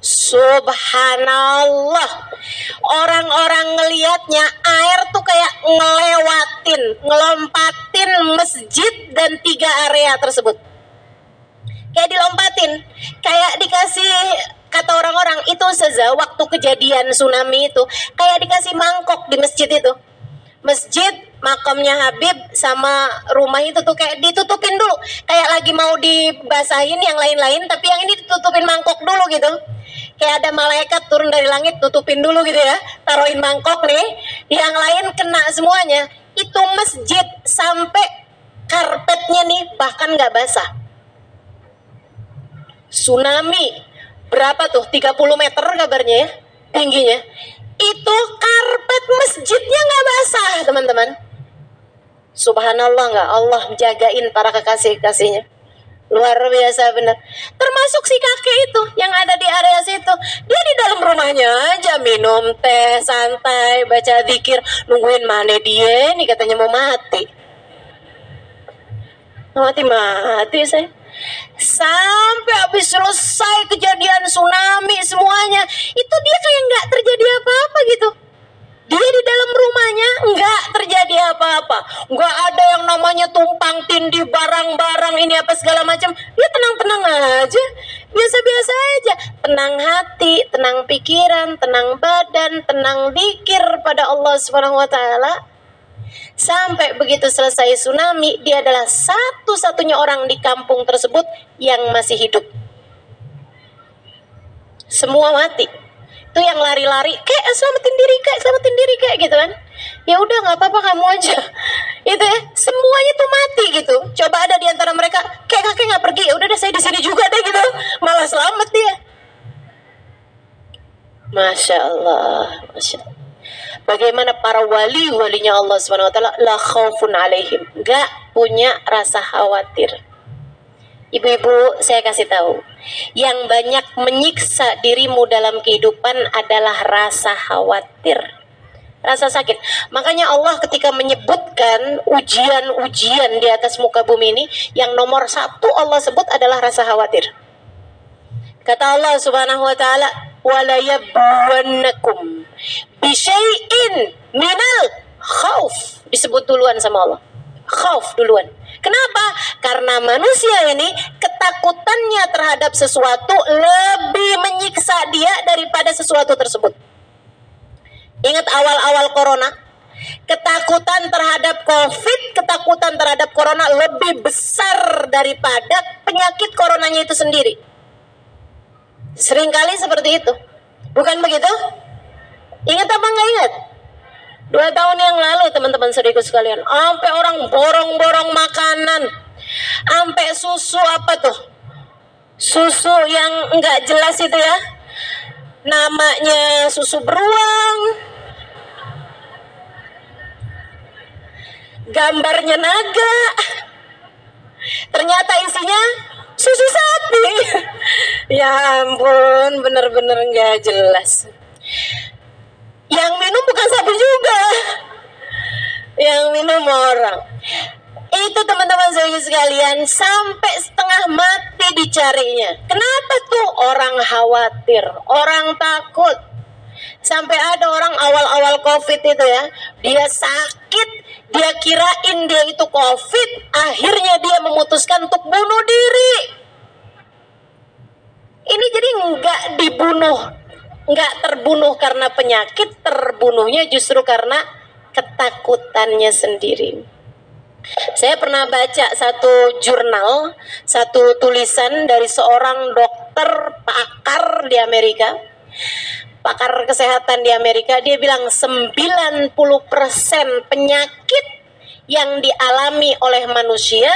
subhanallah, orang-orang ngelihatnya air tuh kayak ngelompatin masjid dan 3 area tersebut. Kayak dilompatin, kayak dikasih, kata orang-orang itu waktu kejadian tsunami itu kayak dikasih mangkok di masjid itu. Masjid, makamnya Habib sama rumah itu tuh kayak ditutupin dulu, kayak lagi mau dibasahin yang lain-lain, tapi yang ini ditutupin mangkok dulu gitu. Kayak ada malaikat turun dari langit, tutupin dulu gitu ya, taruhin mangkok nih, yang lain kena semuanya. Itu masjid sampai karpetnya nih bahkan nggak basah. Tsunami berapa tuh, 30 meter kabarnya ya tingginya, itu karpet masjidnya nggak basah, teman-teman. Subhanallah, nggak Allah jagain para kekasih-kasihnya, luar biasa benar. Termasuk si kakek itu yang ada di area situ, dia di dalam rumahnya aja minum teh santai, baca zikir, nungguin mana dia nih, katanya mau mati saya. Sampai habis selesai kejadian tsunami semuanya, itu dia kayak nggak terjadi apa-apa gitu. Dia di dalam rumahnya nggak terjadi apa-apa, nggak ada yang namanya tumpang tindih barang-barang ini apa segala macam. Dia tenang-tenang aja, biasa-biasa aja, tenang hati, tenang pikiran, tenang badan, tenang zikir pada Allah Subhanahu wa taala. Sampai begitu selesai tsunami, dia adalah satu-satunya orang di kampung tersebut yang masih hidup. Semua mati. Itu yang lari-lari, selamatin diri kayak gitu kan. Ya udah nggak apa-apa, kamu aja. Itu ya, semuanya tuh mati gitu. Coba ada di antara mereka, kakek nggak pergi, ya udah deh saya di sini juga deh gitu. Malah selamat dia. Masya Allah, Masya Allah. Bagaimana para walinya Allah Subhanahu wa taala, la khaufun alaihim, enggak punya rasa khawatir. Ibu-ibu, saya kasih tahu, yang banyak menyiksa dirimu dalam kehidupan adalah rasa khawatir, rasa sakit. Makanya Allah ketika menyebutkan ujian-ujian di atas muka bumi ini, yang nomor 1 Allah sebut adalah rasa khawatir. Kata Allah Subhanahu wa taala, wala yabluwannakum bisyai'in minal khauf. Disebut duluan sama Allah, khauf duluan. Kenapa? Karena manusia ini ketakutannya terhadap sesuatu lebih menyiksa dia daripada sesuatu tersebut. Ingat awal-awal corona, ketakutan terhadap COVID, ketakutan terhadap corona lebih besar daripada penyakit coronanya itu sendiri. Seringkali seperti itu, bukan begitu? Ingat apa nggak ingat? 2 tahun yang lalu, teman-teman saudaraku sekalian, sampai orang borong-borong makanan, sampai susu apa tuh? Susu yang nggak jelas itu ya, namanya susu beruang, gambarnya naga, ternyata isinya susu sapi. Ya ampun, bener-bener nggak jelas. Yang minum bukan sapi juga, yang minum orang. Itu teman-teman sekalian, sampai setengah mati dicarinya. Kenapa tuh? Orang khawatir, orang takut. Sampai ada orang awal-awal COVID itu ya, dia sakit, dia kirain dia itu COVID, akhirnya dia memutuskan untuk bunuh diri. Ini jadi nggak terbunuh karena penyakit, terbunuhnya justru karena ketakutannya sendiri. Saya pernah baca satu jurnal, satu tulisan dari seorang dokter dokter pakar di Amerika, pakar kesehatan di Amerika, dia bilang 90% penyakit yang dialami oleh manusia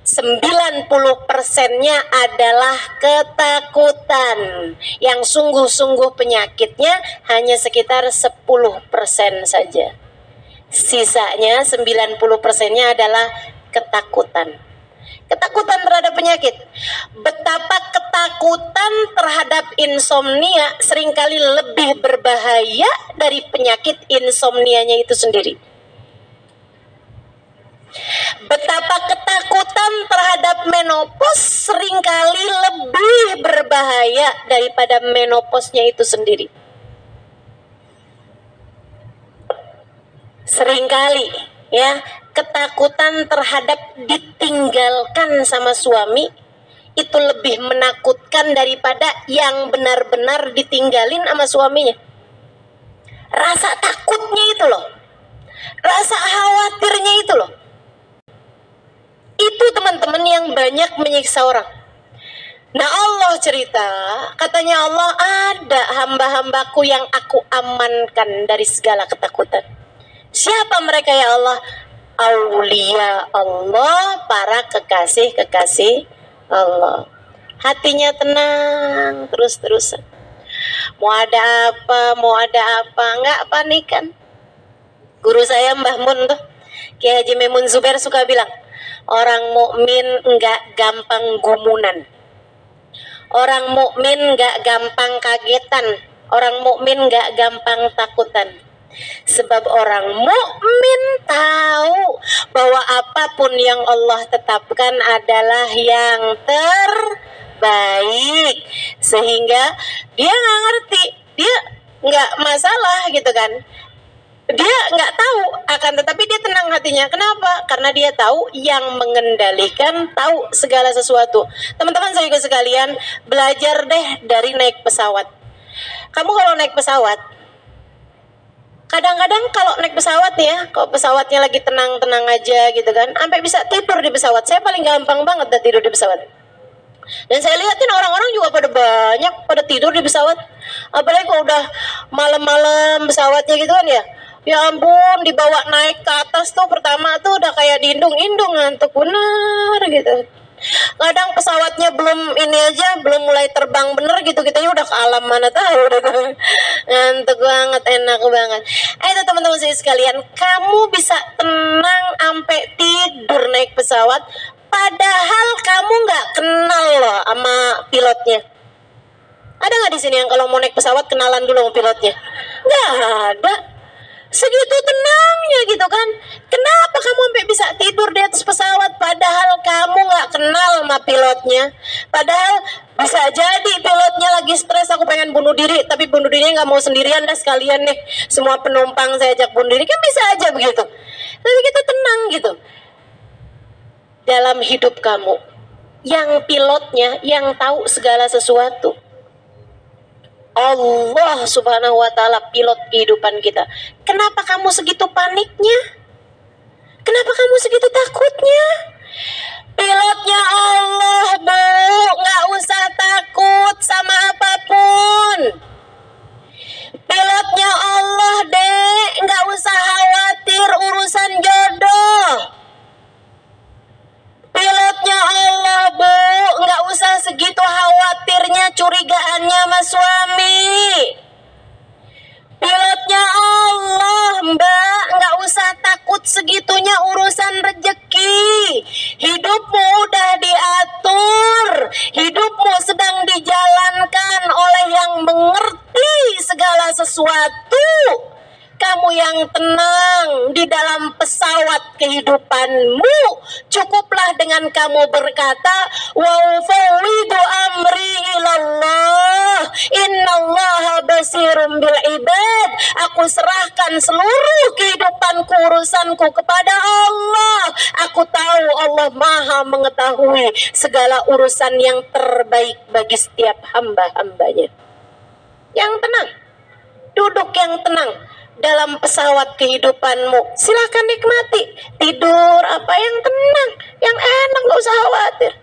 90%-nya adalah ketakutan. Yang sungguh-sungguh penyakitnya hanya sekitar 10% saja. Sisanya 90%-nya adalah ketakutan. Ketakutan terhadap penyakit. Betapa ketakutan terhadap insomnia seringkali lebih berbahaya dari penyakit insomnianya itu sendiri. Betapa ketakutan terhadap menopause seringkali lebih berbahaya daripada menopausnya itu sendiri. Seringkali ya, ketakutan terhadap ditinggalkan sama suami itu lebih menakutkan daripada yang benar-benar ditinggalin sama suaminya. Rasa takutnya itu loh, rasa khawatirnya itu loh. Itu teman-teman yang banyak menyiksa orang. Nah, Allah cerita, katanya Allah, ada hamba-hambaku yang aku amankan dari segala ketakutan. Siapa mereka ya Allah? Aulia Allah, para kekasih-kekasih Allah. Hatinya tenang terus-terusan. Mau ada apa, nggak panikan. Guru saya Mbah Mun tuh, Kiai Haji Maimun Zubair suka bilang, orang mukmin nggak gampang gumunan. Orang mukmin nggak gampang kagetan. Orang mukmin nggak gampang takutan. Sebab orang mukmin tahu bahwa apapun yang Allah tetapkan adalah yang terbaik. Sehingga dia nggak ngerti, dia nggak masalah gitu kan. Dia nggak tahu, akan tetapi dia tenang hatinya. Kenapa? Karena dia tahu yang mengendalikan, tahu segala sesuatu. Teman-teman saya sekalian, belajar deh dari naik pesawat. Kamu kalau naik pesawat, kadang-kadang kalau naik pesawat ya, kalau pesawatnya lagi tenang-tenang aja gitu kan, sampai bisa tidur di pesawat. Saya paling gampang banget dah tidur di pesawat. Dan saya lihatin orang-orang juga pada banyak pada tidur di pesawat. Apalagi kalau udah malam-malam pesawatnya gitu kan ya. Ya ampun, dibawa naik ke atas tuh pertama tuh udah kayak diindung-indung, ngantuk bener gitu. Kadang pesawatnya belum ini aja, belum mulai terbang bener gitu, kitanya udah ke alam mana tahu udah ngantuk banget, enak banget. Ayo teman-teman saya sekalian, kamu bisa tenang sampai tidur naik pesawat, padahal kamu nggak kenal loh sama pilotnya. Ada nggak di sini yang kalau mau naik pesawat kenalan dulu sama pilotnya? Nggak ada. Segitu tenangnya gitu kan. Kenapa kamu sampai bisa tidur di atas pesawat padahal kamu nggak kenal sama pilotnya? Padahal bisa jadi pilotnya lagi stres, aku pengen bunuh diri, tapi bunuh dirinya nggak mau sendirian, dah sekalian nih semua penumpang saya ajak bunuh diri, kan bisa aja begitu. Tapi kita tenang gitu. Dalam hidup kamu, yang pilotnya yang tahu segala sesuatu, Allah subhanahu wa ta'ala, pilot kehidupan kita. Kenapa kamu segitu paniknya? Kenapa kamu segitu takutnya? Pilotnya Allah, Bu. Nggak usah takut sama apapun. Pilotnya Allah, Dek. Nggak usah khawatir urusan jodoh. Pilotnya Allah, Bu. Nggak usah segitu khawatirnya, curigaannya sama suami. Pilotnya Allah, Mbak. Nggak usah takut segitunya urusan rezeki. Hidupmu udah diatur. Hidupmu sedang dijalankan oleh yang mengerti segala sesuatu. Kamu yang tenang di dalam pesawat kehidupanmu, cukuplah dengan kamu berkata, wa ufawwidu amri ilallah, innallaha basirum bil ibad. Aku serahkan seluruh kehidupanku, urusanku kepada Allah. Aku tahu Allah Maha mengetahui segala urusan yang terbaik bagi setiap hamba-hambanya. Yang tenang, duduk yang tenang dalam pesawat kehidupanmu. Silahkan nikmati, tidur apa yang tenang, yang enak, gak usah khawatir.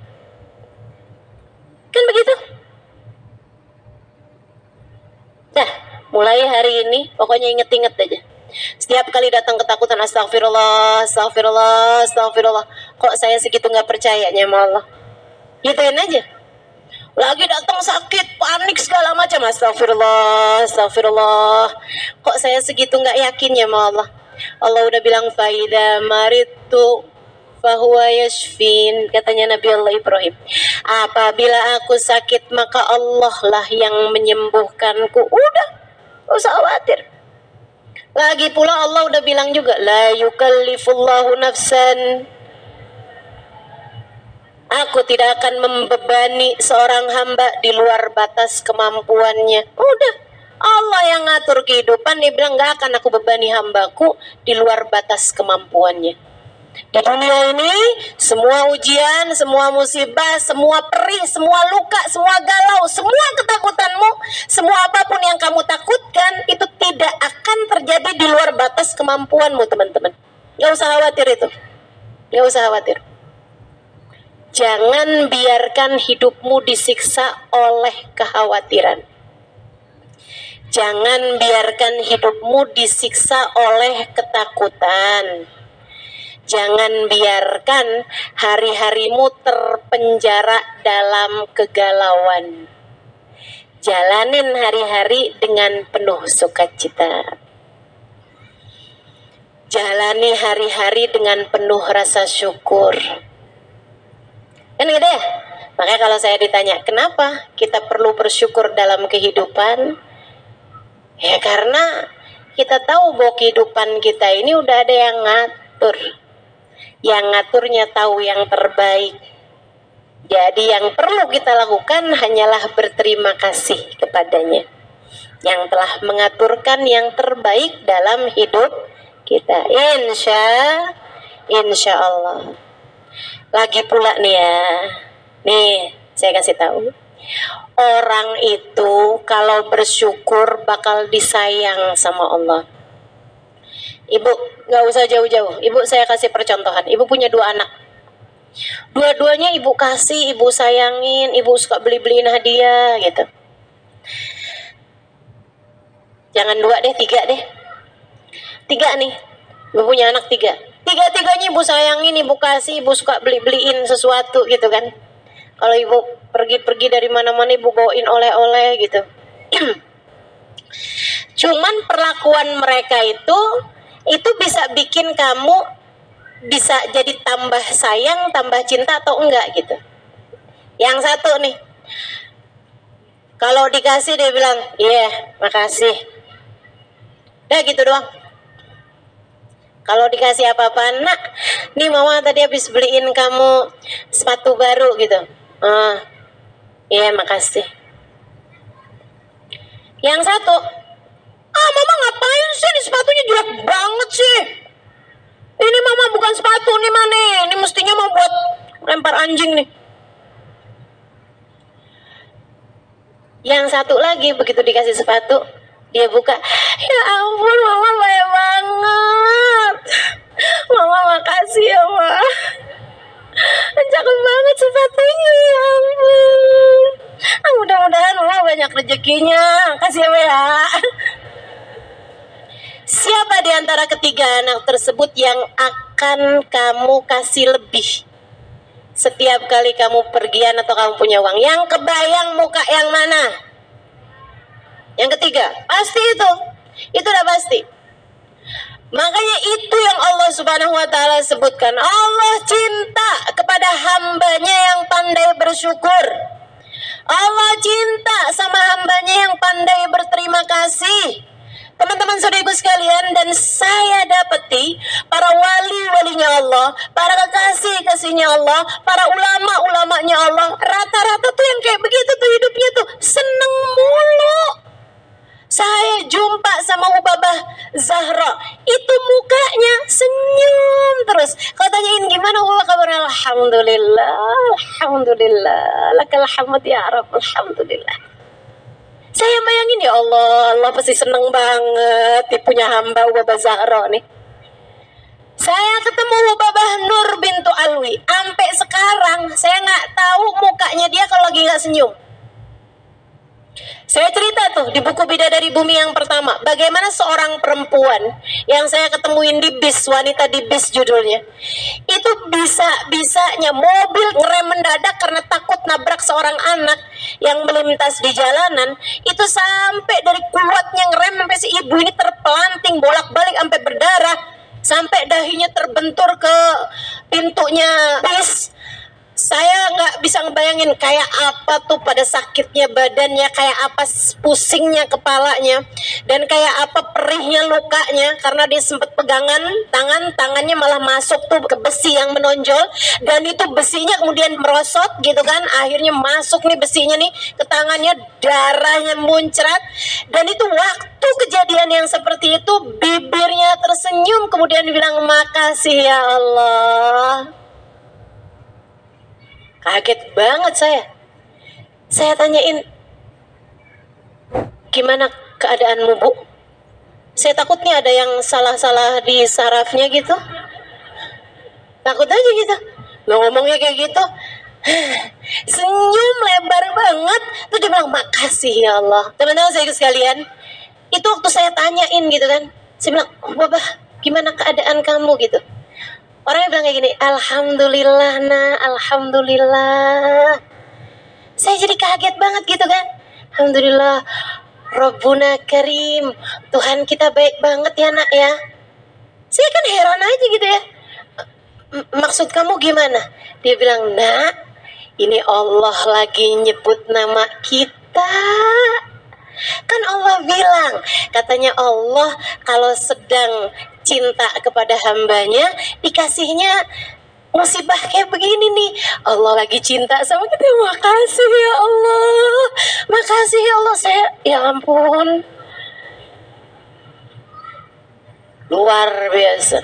Kan begitu? Nah, mulai hari ini pokoknya inget-inget aja. Setiap kali datang ketakutan, astagfirullah, astagfirullah, astagfirullah. Kok saya segitu nggak percayanya sama Allah? Gituin aja. Lagi datang sakit, panik segala macam, astagfirullah, astagfirullah. Kok saya segitu nggak yakinnya sama Allah? Allah udah bilang faida maritu fahuwa yashfin, katanya Nabi Allah Ibrahim. Apabila aku sakit maka Allah lah yang menyembuhkanku. Udah, gak usah khawatir. Lagi pula Allah udah bilang juga, la yukallifullahu nafsan, aku tidak akan membebani seorang hamba di luar batas kemampuannya. Udah, Allah yang ngatur kehidupan. Dia bilang gak akan aku bebani hambaku di luar batas kemampuannya. Di dunia ini, semua ujian, semua musibah, semua perih, semua luka, semua galau, semua ketakutanmu, semua apapun yang kamu takutkan, itu tidak akan terjadi di luar batas kemampuanmu, teman-teman. Gak usah khawatir itu. Gak usah khawatir. Jangan biarkan hidupmu disiksa oleh kekhawatiran. Jangan biarkan hidupmu disiksa oleh ketakutan. Jangan biarkan hari-harimu terpenjara dalam kegalauan. Jalanin hari-hari dengan penuh sukacita. Jalani hari-hari dengan penuh rasa syukur. Kan gitu ya? Makanya kalau saya ditanya, kenapa kita perlu bersyukur dalam kehidupan? Ya karena kita tahu bahwa kehidupan kita ini udah ada yang ngatur. Yang ngaturnya tahu yang terbaik. Jadi yang perlu kita lakukan hanyalah berterima kasih kepadanya, yang telah mengaturkan yang terbaik dalam hidup kita. Insya Allah. Lagi pula nih ya, nih saya kasih tahu, orang itu kalau bersyukur bakal disayang sama Allah. Ibu gak usah jauh-jauh, ibu saya kasih percontohan. Ibu punya 2 anak, dua-duanya ibu kasih, ibu sayangin, ibu suka beli-beliin hadiah gitu. Jangan 2 deh, 3 deh. 3 nih, ibu punya anak 3. Tiga-tiganya ibu sayangin, ibu kasih, ibu suka beli-beliin sesuatu gitu kan. Kalau ibu pergi-pergi dari mana-mana, ibu bawain oleh-oleh gitu. Cuman perlakuan mereka itu bisa bikin kamu bisa jadi tambah sayang, tambah cinta atau enggak gitu. Yang satu nih, kalau dikasih dia bilang, iya, makasih. Udah gitu doang. Kalau dikasih apa-apa, nak, nih mama tadi habis beliin kamu sepatu baru gitu. Iya, makasih. Yang satu, mama ngapain sih, ini sepatunya jelek banget sih. Ini mama bukan sepatu nih, mana? Ini mestinya mau buat lempar anjing nih. Yang satu lagi begitu dikasih sepatu, dia buka, ya ampun mama baik banget. Mama makasih ya ma. Cakep banget sepatunya, ya ampun. Mudah-mudahan mama banyak rezekinya. Kasih ya. Siapa di antara ketiga anak tersebut yang akan kamu kasih lebih setiap kali kamu pergian atau kamu punya uang? Yang kebayang muka yang mana? Yang ketiga, pasti itu. Itu udah pasti. Makanya itu yang Allah Subhanahu wa ta'ala sebutkan. Allah cinta kepada hambanya yang pandai bersyukur. Allah cinta sama hambanya yang pandai berterima kasih. Teman-teman saudaraku sekalian, dan saya dapati para wali-walinya Allah, para kekasih-kasihnya Allah, para ulama-ulamanya Allah, rata-rata tuh yang kayak begitu tuh hidupnya tuh seneng mulu. Saya jumpa sama Ubabah Zahra, itu mukanya senyum terus. Kalau tanyain gimana kabarnya, alhamdulillah, alhamdulillah, lakal hamd ya Rabb, alhamdulillah. Saya bayangin, ya Allah, Allah pasti seneng banget punya hamba Ubabah Zahra nih. Saya ketemu Babah Nur bintu Alwi. Sampai sekarang saya nggak tahu mukanya dia kalau lagi nggak senyum. Saya cerita tuh di buku Bidadari Bumi yang pertama, bagaimana seorang perempuan yang saya ketemuin di bis, wanita di bis judulnya, itu bisa-bisanya mobil ngerem mendadak karena takut nabrak seorang anak yang melintas di jalanan. Itu sampai dari kuatnya ngerem sampai si ibu ini terpelanting bolak-balik sampai berdarah, sampai dahinya terbentur ke pintunya bis. Saya nggak bisa ngebayangin kayak apa tuh pada sakitnya badannya, kayak apa pusingnya kepalanya, dan kayak apa perihnya lukanya karena dia sempat pegangan tangannya malah masuk tuh ke besi yang menonjol, dan itu besinya kemudian merosot gitu kan, akhirnya masuk nih besinya nih ke tangannya, darahnya muncrat. Dan itu waktu kejadian yang seperti itu bibirnya tersenyum kemudian bilang, makasih ya Allah. Kaget banget saya. Saya tanyain, gimana keadaanmu, Bu? Saya takut nih ada yang salah-salah di sarafnya gitu. Takut aja gitu. Lo ngomongnya kayak gitu. Senyum lebar banget. Terus dia bilang, makasih ya Allah. Teman-teman saya sekalian, itu waktu saya tanyain gitu kan, saya bilang, Babah, gimana keadaan kamu gitu. Orangnya bilang kayak gini, alhamdulillah nah, alhamdulillah. Saya jadi kaget banget gitu kan. Alhamdulillah, Rabbuna Karim, Tuhan kita baik banget ya nak ya. Saya kan heran aja gitu ya. Maksud kamu gimana? Dia bilang, nak, ini Allah lagi nyebut nama kita. Kan Allah bilang, katanya Allah kalau sedang cinta kepada hambanya, dikasihnya musibah kayak begini nih. Allah lagi cinta sama kita, makasih ya Allah, makasih ya Allah. Saya, ya ampun, luar biasa.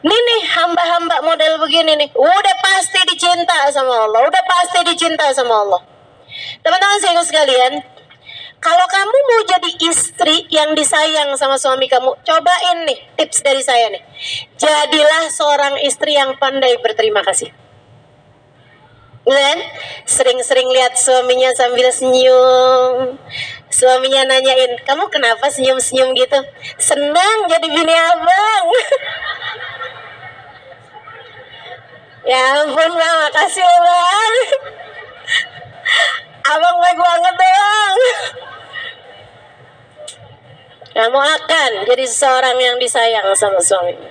Nih hamba-hamba model begini nih, udah pasti dicinta sama Allah, udah pasti dicinta sama Allah. Teman-teman saya sekalian, kalau kamu mau jadi istri yang disayang sama suami kamu, cobain nih tips dari saya nih. Jadilah seorang istri yang pandai berterima kasih. Dan sering-sering lihat suaminya sambil senyum. Suaminya nanyain, kamu kenapa senyum-senyum gitu? Senang jadi bini abang. Ya ampun bang, makasih ya bang. Abang baik banget bang. Kamu akan jadi seseorang yang disayang sama suaminya.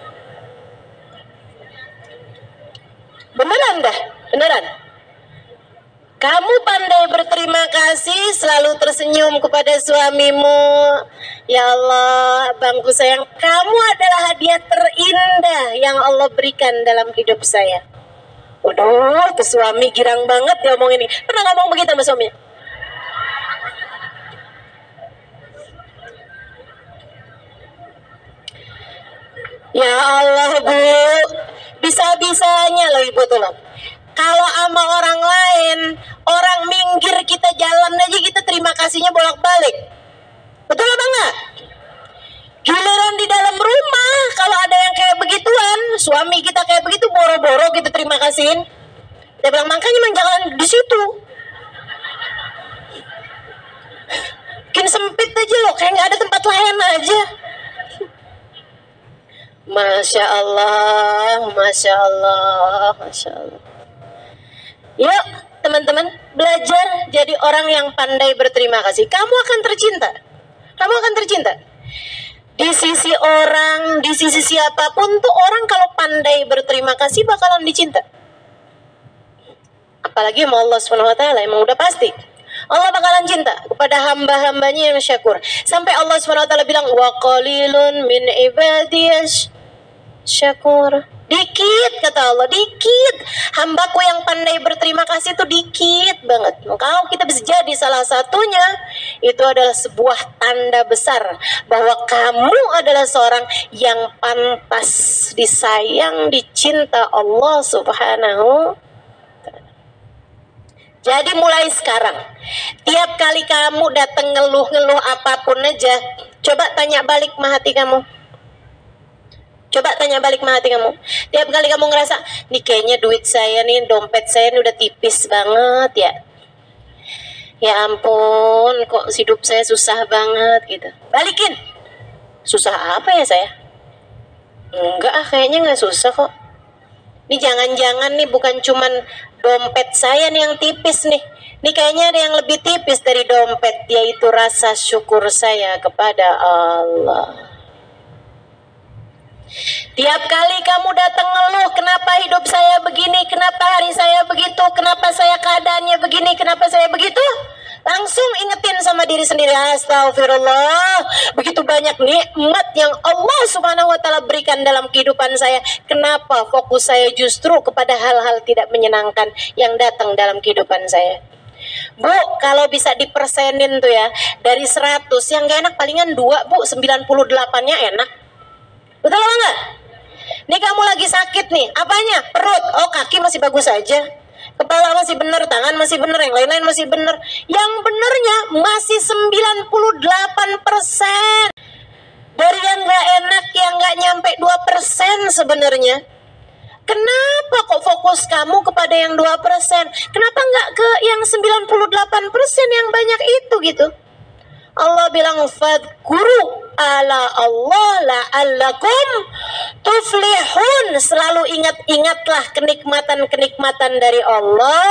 Beneran dah, beneran. Kamu pandai berterima kasih, selalu tersenyum kepada suamimu. Ya Allah, abangku sayang, kamu adalah hadiah terindah yang Allah berikan dalam hidup saya. Waduh, tuh suami girang banget dia ngomong ini. Pernah ngomong begitu sama suaminya? Ya Allah Bu, bisa-bisanya loh Ibu tuh loh. Kalau sama orang lain, orang minggir kita jalan aja kita terima kasihnya bolak-balik. Betul apa enggak? Giliran di dalam rumah, kalau ada yang kayak begituan, suami kita kayak begitu, boro-boro kita terima kasihin. Dia bilang, makanya emang jangan di situ. Bikin sempit aja loh, kayak nggak ada tempat lain aja. Masya Allah, Masya Allah, Masya Allah. Yuk teman-teman, belajar jadi orang yang pandai berterima kasih. Kamu akan tercinta. Kamu akan tercinta. Di sisi orang, di sisi siapapun tuh orang kalau pandai berterima kasih bakalan dicinta. Apalagi sama Allah SWT, emang udah pasti. Allah bakalan cinta kepada hamba-hambanya yang syakur. Sampai Allah SWT bilang, wa qalilun min ibadiyas syakur. Dikit kata Allah, dikit. Hambaku yang pandai berterima kasih itu dikit banget. Kalau kita bisa jadi salah satunya, itu adalah sebuah tanda besar bahwa kamu adalah seorang yang pantas disayang, dicinta Allah Subhanahu. Jadi mulai sekarang, tiap kali kamu datang ngeluh-ngeluh apapun aja, coba tanya balik sama hati kamu. Coba tanya balik sama hati kamu. Tiap kali kamu ngerasa, nih kayaknya duit saya nih, dompet saya nih udah tipis banget ya. Ya ampun, kok hidup saya susah banget gitu. Balikin. Susah apa ya saya? Enggak kayaknya nggak susah kok. Ini jangan-jangan nih bukan cuman dompet saya nih yang tipis nih. Ini kayaknya ada yang lebih tipis dari dompet, yaitu rasa syukur saya kepada Allah. Tiap kali kamu datang ngeluh, kenapa hidup saya begini, kenapa hari saya begitu, kenapa saya keadaannya begini, kenapa saya begitu, langsung ingetin sama diri sendiri, astagfirullah, begitu banyak nikmat yang Allah subhanahu wa ta'ala berikan dalam kehidupan saya. Kenapa fokus saya justru kepada hal-hal tidak menyenangkan yang datang dalam kehidupan saya? Bu, kalau bisa dipersenin tuh ya, dari 100 yang gak enak palingan 2 bu, 98-nya enak. Betul apa enggak? Nih kamu lagi sakit nih, apanya? Perut, oh kaki masih bagus aja, kepala masih bener, tangan masih bener, yang lain-lain masih bener. Yang benernya masih 98%. Dari yang gak enak, yang gak nyampe 2% sebenarnya. Kenapa kok fokus kamu kepada yang 2%? Kenapa nggak ke yang 98% yang banyak itu gitu? Allah bilang, fadkuru ala Allah la'allakum tuflihun. Selalu ingatlah kenikmatan-kenikmatan dari Allah,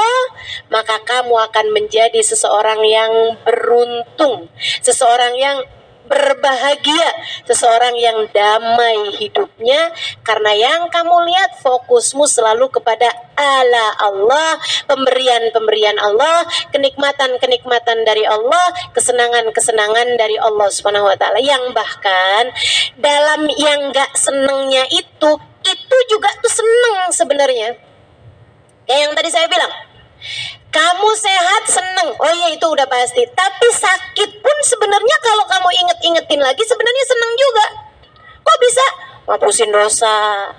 maka kamu akan menjadi seseorang yang beruntung, seseorang yang berbahagia, seseorang yang damai hidupnya, karena yang kamu lihat fokusmu selalu kepada ala Allah, pemberian-pemberian Allah, kenikmatan-kenikmatan dari Allah, kesenangan-kesenangan dari Allah Subhanahu wa taala, yang bahkan dalam yang gak senengnya itu juga tuh seneng sebenarnya. Kayak yang tadi saya bilang, kamu sehat seneng, oh iya itu udah pasti. Tapi sakit pun sebenarnya kalau kamu inget-ingetin lagi sebenarnya seneng juga. Kok bisa? Ngapusin dosa,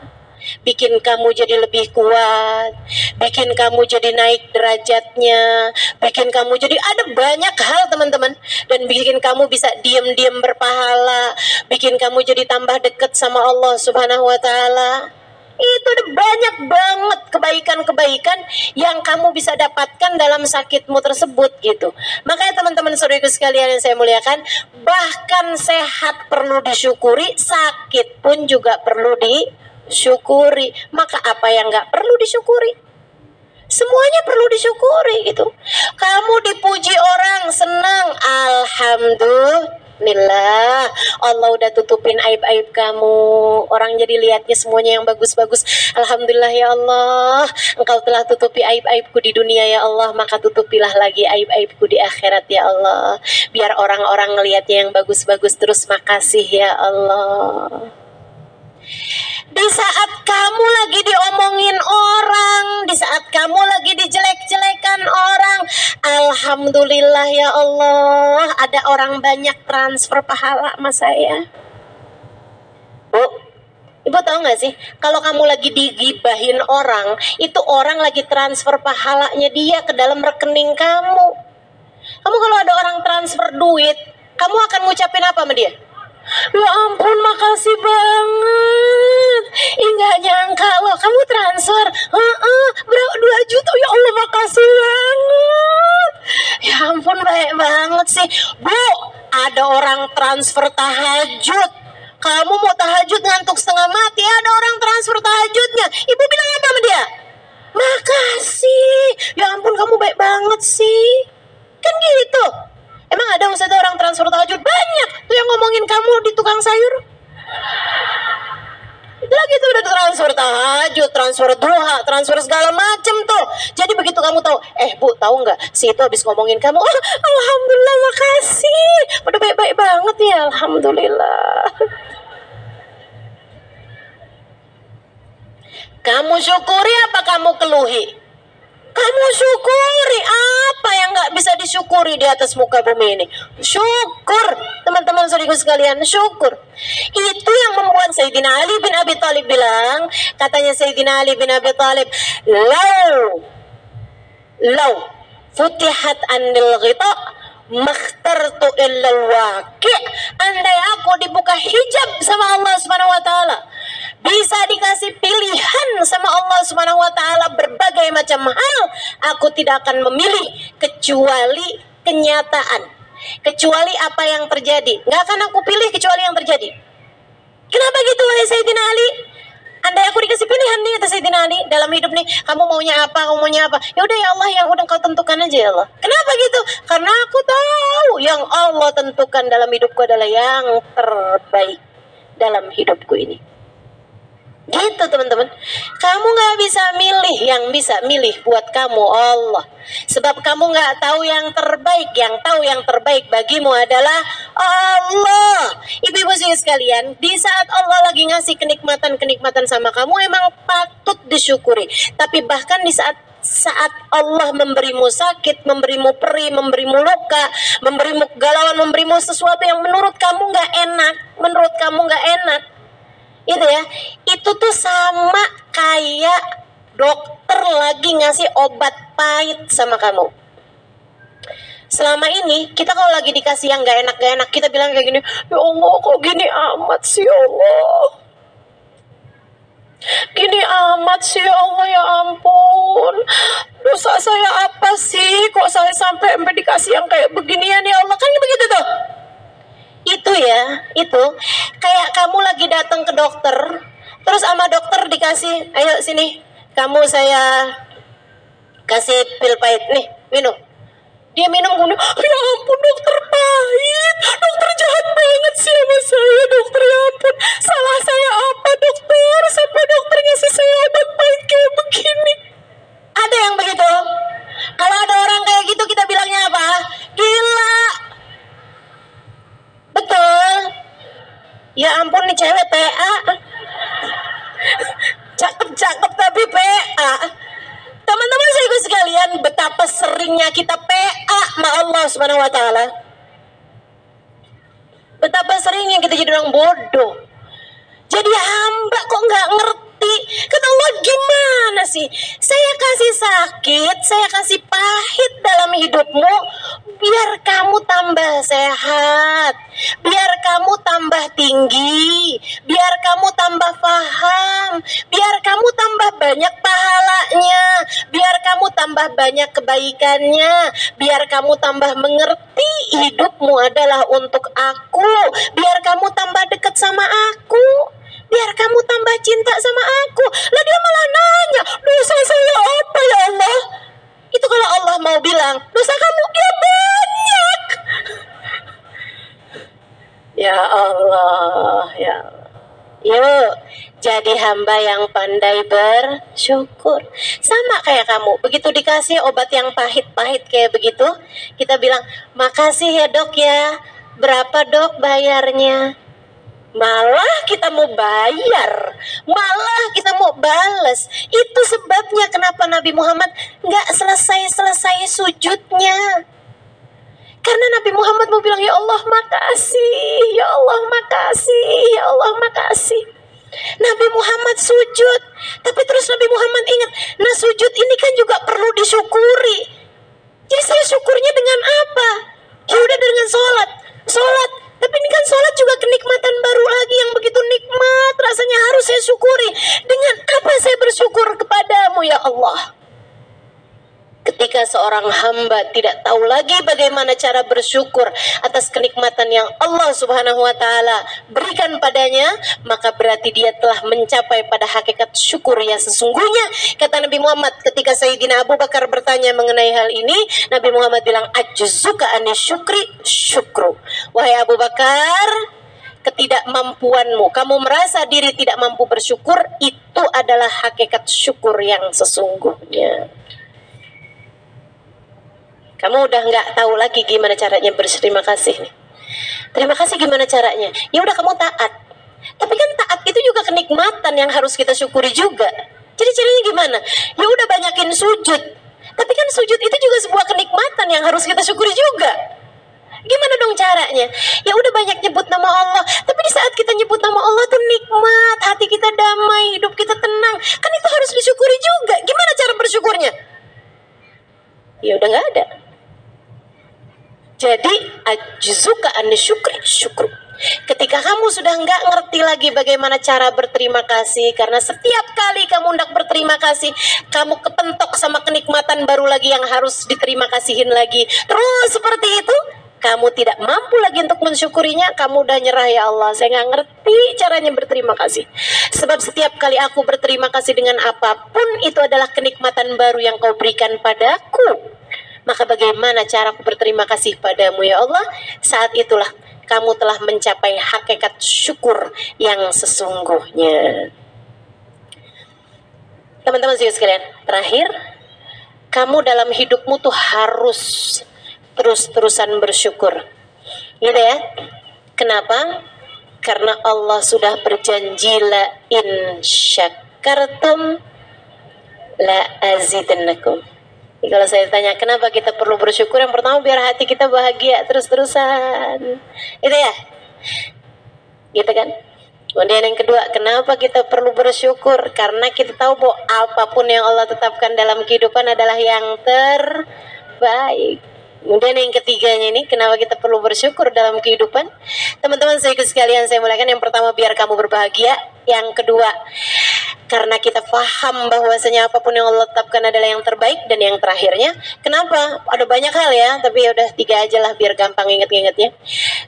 bikin kamu jadi lebih kuat, bikin kamu jadi naik derajatnya, bikin kamu jadi ada banyak hal teman-teman, dan bikin kamu bisa diam-diam berpahala, bikin kamu jadi tambah dekat sama Allah Subhanahu wa taala. Itu ada banyak banget kebaikan-kebaikan yang kamu bisa dapatkan dalam sakitmu tersebut gitu. Makanya teman-teman saudaraku sekalian yang saya muliakan, bahkan sehat perlu disyukuri, sakit pun juga perlu disyukuri. Maka apa yang gak perlu disyukuri? Semuanya perlu disyukuri gitu. Kamu dipuji orang, senang, alhamdulillah, Allah udah tutupin aib-aib kamu, orang jadi lihatnya semuanya yang bagus-bagus. Alhamdulillah ya Allah, Engkau telah tutupi aib-aibku di dunia ya Allah, maka tutupilah lagi aib-aibku di akhirat ya Allah, biar orang-orang ngelihatnya yang bagus-bagus terus. Makasih ya Allah. Di saat kamu lagi diomongin orang, di saat kamu lagi dijelek-jelekan orang, alhamdulillah ya Allah, ada orang banyak transfer pahala sama saya. Bu, Ibu tahu gak sih, kalau kamu lagi digibahin orang, itu orang lagi transfer pahalanya dia ke dalam rekening kamu. Kamu kalau ada orang transfer duit, kamu akan ngucapin apa sama dia? Ya ampun, makasih banget. Nggak nyangka loh kamu transfer. Berapa 2 juta? Ya Allah, makasih banget. Ya ampun, baik banget sih. Bu, ada orang transfer tahajud. Kamu mau tahajud ngantuk setengah mati, ada orang transfer tahajudnya. Ibu bilang apa sama dia? Makasih. Ya ampun, kamu baik banget sih. Kan gitu. Emang ada ustaz orang transfer tahajud? Banyak tuh yang ngomongin kamu di tukang sayur. Itu lagi tuh udah transfer tahajud, transfer duha, transfer segala macem tuh. Jadi begitu kamu tahu, Bu tahu nggak, si itu habis ngomongin kamu, oh, alhamdulillah makasih, udah baik-baik banget ya, alhamdulillah. Kamu syukuri apa kamu keluhi? Kamu syukuri. Apa yang gak bisa disyukuri di atas muka bumi ini? Syukur. Teman-teman saudaraku sekalian, syukur. Itu yang membuat Sayyidina Ali bin Abi Thalib bilang, katanya Sayyidina Ali bin Abi Thalib, Lau futihat anil ghita makhtartu illal waqi'. Andai aku dibuka hijab sama Allah Subhanahu wa taala, bisa dikasih pilihan sama Allah Subhanahu wa taala berbagai macam hal, aku tidak akan memilih kecuali kenyataan, kecuali apa yang terjadi. Nggak akan aku pilih kecuali yang terjadi. Kenapa gitu wahai Sayyidina Ali? Andai aku dikasih pilihan nih, kata Sayyidina Ali, dalam hidup nih, kamu maunya apa, kamu maunya apa? Ya udah ya Allah, yang udah kau tentukan aja ya Allah. Kenapa gitu? Karena aku tahu yang Allah tentukan dalam hidupku adalah yang terbaik dalam hidupku ini. Gitu teman-teman. Kamu gak bisa milih, yang bisa milih buat kamu Allah. Sebab kamu gak tahu yang terbaik. Yang tahu yang terbaik bagimu adalah Allah. Ibu-ibu sekalian, di saat Allah lagi ngasih kenikmatan-kenikmatan sama kamu, emang patut disyukuri. Tapi bahkan di saat Allah memberimu sakit, memberimu perih, memberimu luka, memberimu kegalauan, memberimu sesuatu yang menurut kamu gak enak, itu ya, itu tuh sama kayak dokter lagi ngasih obat pahit sama kamu. Selama ini kita kalau lagi dikasih yang gak enak, kita bilang kayak gini, ya Allah kok gini amat sih ya Allah, gini amat sih ya Allah, ya ampun, dosa saya apa sih kok saya sampai dikasih yang kayak beginian ya Allah. Kan begitu tuh. Itu ya, itu kayak kamu lagi datang ke dokter, terus sama dokter dikasih, ayo sini, kamu saya kasih pil pahit, nih minum. Dia minum, kemudian, ya ampun dokter pahit, dokter jahat banget sih sama saya, dokter, ya ampun, salah saya apa dokter, sampai dokter ngasih saya obat pahit kayak begini. Ada yang begitu? Kalau ada orang kayak gitu kita bilangnya apa? Gila. Betul. Ya ampun nih cewek PA. Cakep-cakep tapi PA. Teman-teman saya sekalian, betapa seringnya kita PA sama Allah Subhanahu wa taala. Betapa seringnya kita jadi orang bodoh. Jadi hamba kok nggak ngerti. Kata Allah, gimana sih? Saya kasih sakit, saya kasih pahit dalam hidupmu, biar kamu tambah sehat, biar kamu tambah tinggi, biar kamu tambah paham, biar kamu tambah banyak pahalanya, biar kamu tambah banyak kebaikannya, biar kamu tambah mengerti hidupmu adalah untuk aku, biar kamu tambah dekat sama aku, biar kamu tambah cinta sama aku. Lah dia malah nanya, dosa saya apa ya Allah? Itu kalau Allah mau bilang, dosa kamu ya banyak. Ya Allah, ya Allah. Yuk, jadi hamba yang pandai bersyukur. Sama kayak kamu, begitu dikasih obat yang pahit-pahit kayak begitu, kita bilang, makasih ya dok ya. Berapa dok bayarnya? Malah kita mau bayar, malah kita mau balas. Itu sebabnya kenapa Nabi Muhammad nggak selesai sujudnya. Karena Nabi Muhammad mau bilang, ya Allah makasih, ya Allah makasih, ya Allah makasih. Nabi Muhammad sujud, tapi terus Nabi Muhammad ingat, nah sujud ini kan juga perlu disyukuri. Jadi saya syukurnya dengan apa? Ya udah dengan sholat. Tapi ini kan sholat juga kenikmatan baru lagi yang begitu nikmat, rasanya harus saya syukuri. Dengan apa saya bersyukur kepadamu ya Allah? Ketika seorang hamba tidak tahu lagi bagaimana cara bersyukur atas kenikmatan yang Allah Subhanahu wa taala berikan padanya, maka berarti dia telah mencapai pada hakikat syukur yang sesungguhnya. Kata Nabi Muhammad ketika Sayyidina Abu Bakar bertanya mengenai hal ini, Nabi Muhammad bilang, ajzuka ani syukri syukru. Wahai Abu Bakar, ketidakmampuanmu, kamu merasa diri tidak mampu bersyukur, itu adalah hakikat syukur yang sesungguhnya. Kamu udah nggak tahu lagi gimana caranya berterima kasih nih. Terima kasih gimana caranya? Ya udah kamu taat. Tapi kan taat itu juga kenikmatan yang harus kita syukuri juga. Jadi caranya gimana? Ya udah banyakin sujud. Tapi kan sujud itu juga sebuah kenikmatan yang harus kita syukuri juga. Gimana dong caranya? Ya udah banyak nyebut nama Allah. Tapi di saat kita nyebut nama Allah tuh nikmat, hati kita damai, hidup kita tenang. Kan itu harus disyukuri juga. Gimana cara bersyukurnya? Ya udah nggak ada. Jadi ajzuka an syukri syukru. Ketika kamu sudah nggak ngerti lagi bagaimana cara berterima kasih, karena setiap kali kamu hendak berterima kasih, kamu kepentok sama kenikmatan baru lagi yang harus diterima kasihin lagi. Terus seperti itu, kamu tidak mampu lagi untuk mensyukurinya, kamu udah nyerah, ya Allah, saya nggak ngerti caranya berterima kasih. Sebab setiap kali aku berterima kasih dengan apapun, itu adalah kenikmatan baru yang kau berikan padaku. Maka bagaimana cara aku berterima kasih padamu, ya Allah? Saat itulah kamu telah mencapai hakikat syukur yang sesungguhnya. Teman-teman sekalian, terakhir, kamu dalam hidupmu tuh harus terus-terusan bersyukur. Gitu ya. Kenapa? Karena Allah sudah berjanji, la in syakartum la azidannakum. Jadi kalau saya tanya kenapa kita perlu bersyukur, yang pertama biar hati kita bahagia terus-terusan. Itu ya. Gitu kan? Kemudian yang kedua, kenapa kita perlu bersyukur? Karena kita tahu bahwa apapun yang Allah tetapkan dalam kehidupan adalah yang terbaik. Kemudian yang ketiganya ini, kenapa kita perlu bersyukur dalam kehidupan? Teman-teman sekalian, saya mulakan yang pertama biar kamu berbahagia. Yang kedua, karena kita paham bahwasanya apapun yang Allah tetapkan adalah yang terbaik. Dan yang terakhirnya, kenapa? Ada banyak hal ya, tapi udah 3 aja lah biar gampang inget-ingetnya.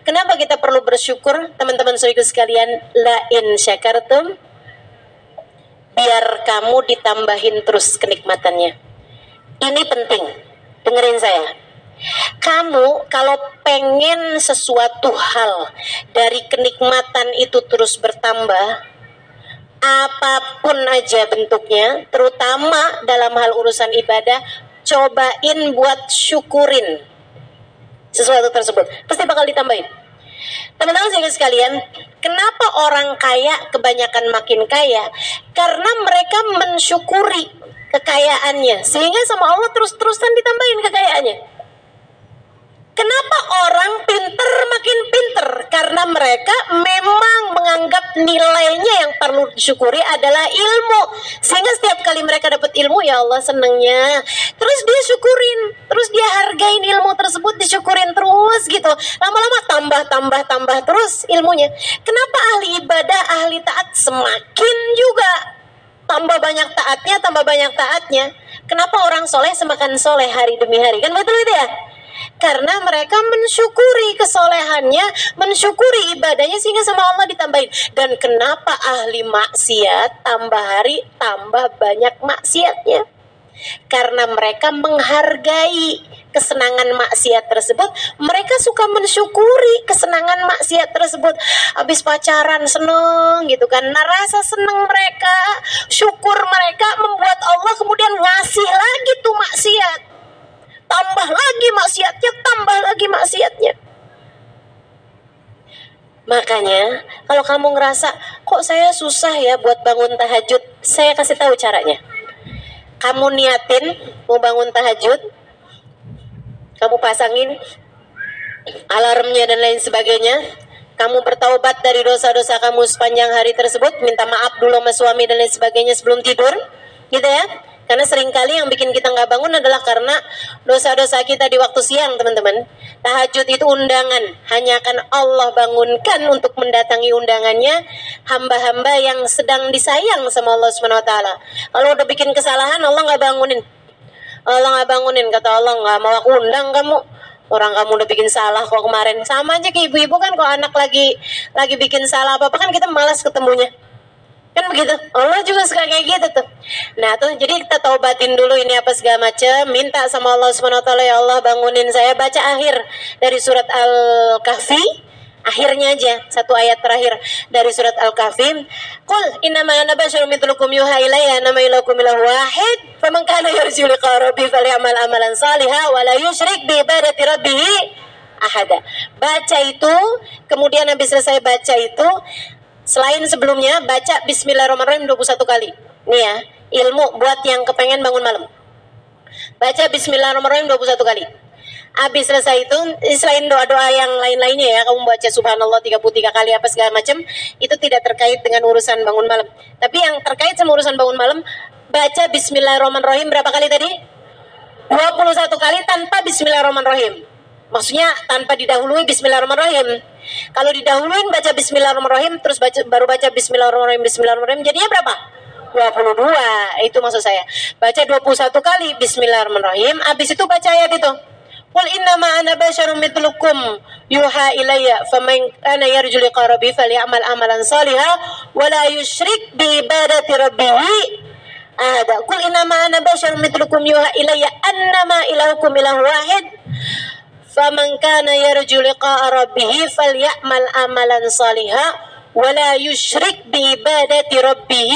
Kenapa kita perlu bersyukur? Teman-teman sekalian, la in syakartum, biar kamu ditambahin terus kenikmatannya. Ini penting, dengerin saya. Kamu kalau pengen sesuatu hal dari kenikmatan itu terus bertambah, apapun aja bentuknya, terutama dalam hal urusan ibadah, cobain buat syukurin sesuatu tersebut, pasti bakal ditambahin. Teman-teman sekalian, kenapa orang kaya kebanyakan makin kaya? Karena mereka mensyukuri kekayaannya, sehingga sama Allah terus-terusan ditambahin kekayaannya. Kenapa orang pinter makin pinter? Karena mereka memang menganggap nilainya yang perlu disyukuri adalah ilmu. Sehingga setiap kali mereka dapat ilmu, ya Allah senengnya. Terus dia syukurin, terus dia hargain ilmu tersebut, disyukurin terus gitu. Lama-lama tambah terus ilmunya. Kenapa ahli ibadah, ahli taat semakin juga tambah banyak taatnya? Kenapa orang soleh semakin soleh hari demi hari? Kan betul itu ya? Karena mereka mensyukuri kesolehannya, mensyukuri ibadahnya, sehingga sama Allah ditambahin. Dan kenapa ahli maksiat tambah hari tambah banyak maksiatnya? Karena mereka menghargai kesenangan maksiat tersebut. Mereka suka mensyukuri kesenangan maksiat tersebut. Habis pacaran seneng gitu kan, nah rasa seneng mereka, syukur mereka membuat Allah kemudian ngasih lagi tuh maksiat. Tambah lagi maksiatnya. Makanya kalau kamu ngerasa kok saya susah ya buat bangun tahajud, saya kasih tahu caranya. Kamu niatin mau bangun tahajud, kamu pasangin alarmnya dan lain sebagainya. Kamu bertaubat dari dosa-dosa kamu sepanjang hari tersebut, minta maaf dulu sama suami dan lain sebagainya sebelum tidur, gitu ya. Karena seringkali yang bikin kita nggak bangun adalah karena dosa-dosa kita di waktu siang, teman-teman. Tahajud itu undangan, hanya akan Allah bangunkan untuk mendatangi undangannya hamba-hamba yang sedang disayang sama Allah SWT. Kalau udah bikin kesalahan, Allah nggak bangunin. Kata Allah, nggak mau aku undang kamu. Orang kamu udah bikin salah kok kemarin. Sama aja kayak ibu-ibu kan, kalau anak lagi bikin salah apa-apa kan kita malas ketemunya. Kan begitu, Allah juga suka kayak gitu tuh. Nah tuh, jadi kita taubatin dulu ini apa segala macam, minta sama Allah SWT, ya Allah bangunin saya, baca akhir dari surat Al-Kahfi, akhirnya aja, satu ayat terakhir dari surat Al-Kahfi. Qul innama ana basyarum mithlukum yuha ilayya annama ilahukum ilahu wahid faman kana yarju liqa rabbih falyamal amalan shalihan wa la yusyrik bi ibadati rabbih ahada. Baca itu, kemudian habis selesai baca itu, selain sebelumnya, baca Bismillahirrahmanirrahim 21 kali. Nih ya, ilmu buat yang kepengen bangun malam. Baca Bismillahirrahmanirrahim 21 kali. Habis selesai itu, selain doa-doa yang lain-lainnya ya, kamu baca Subhanallah 33 kali apa segala macam, itu tidak terkait dengan urusan bangun malam. Tapi yang terkait sama urusan bangun malam, baca Bismillahirrahmanirrahim berapa kali tadi? 21 kali tanpa Bismillahirrahmanirrahim. Maksudnya tanpa didahului bismillahirrahmanirrahim. Kalau didahuluin baca bismillahirrahmanirrahim terus baru baca bismillahirrahmanirrahim jadinya berapa? 22. Itu maksud saya. Baca 21 kali bismillahirrahmanirrahim, habis itu baca ayat itu. Qul innama ana basyarum mithlukum yuha ilayya faman kana yarju liqa rabbih falyamal amalan shalihan wa la yusyrik bi ibadati rabbih ahada. Qul innama ana basyarum mithlukum yuha ilayya annama ilahukum ilahu wahid faman kana yarju liqa rabbih falyamal amalan shalihan wa la yusyrik bi ibadati rabbih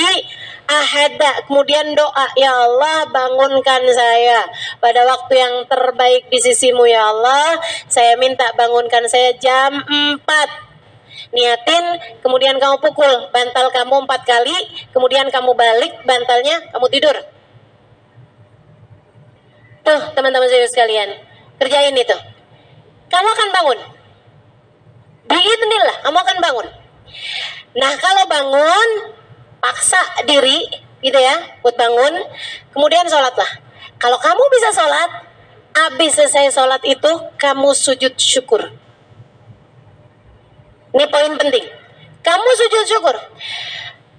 ahada. Kemudian doa, ya Allah bangunkan saya pada waktu yang terbaik di sisimu ya Allah. Saya minta bangunkan saya jam 4. Niatin, kemudian kamu pukul bantal kamu 4 kali, kemudian kamu balik bantalnya, kamu tidur. Tuh teman-teman saya sekalian, kerjain itu. Kamu akan bangun. Biidznillah, kamu akan bangun. Nah kalau bangun, paksa diri gitu ya buat bangun, kemudian sholatlah. Kalau kamu bisa sholat, habis selesai sholat itu kamu sujud syukur. Ini poin penting. Kamu sujud syukur.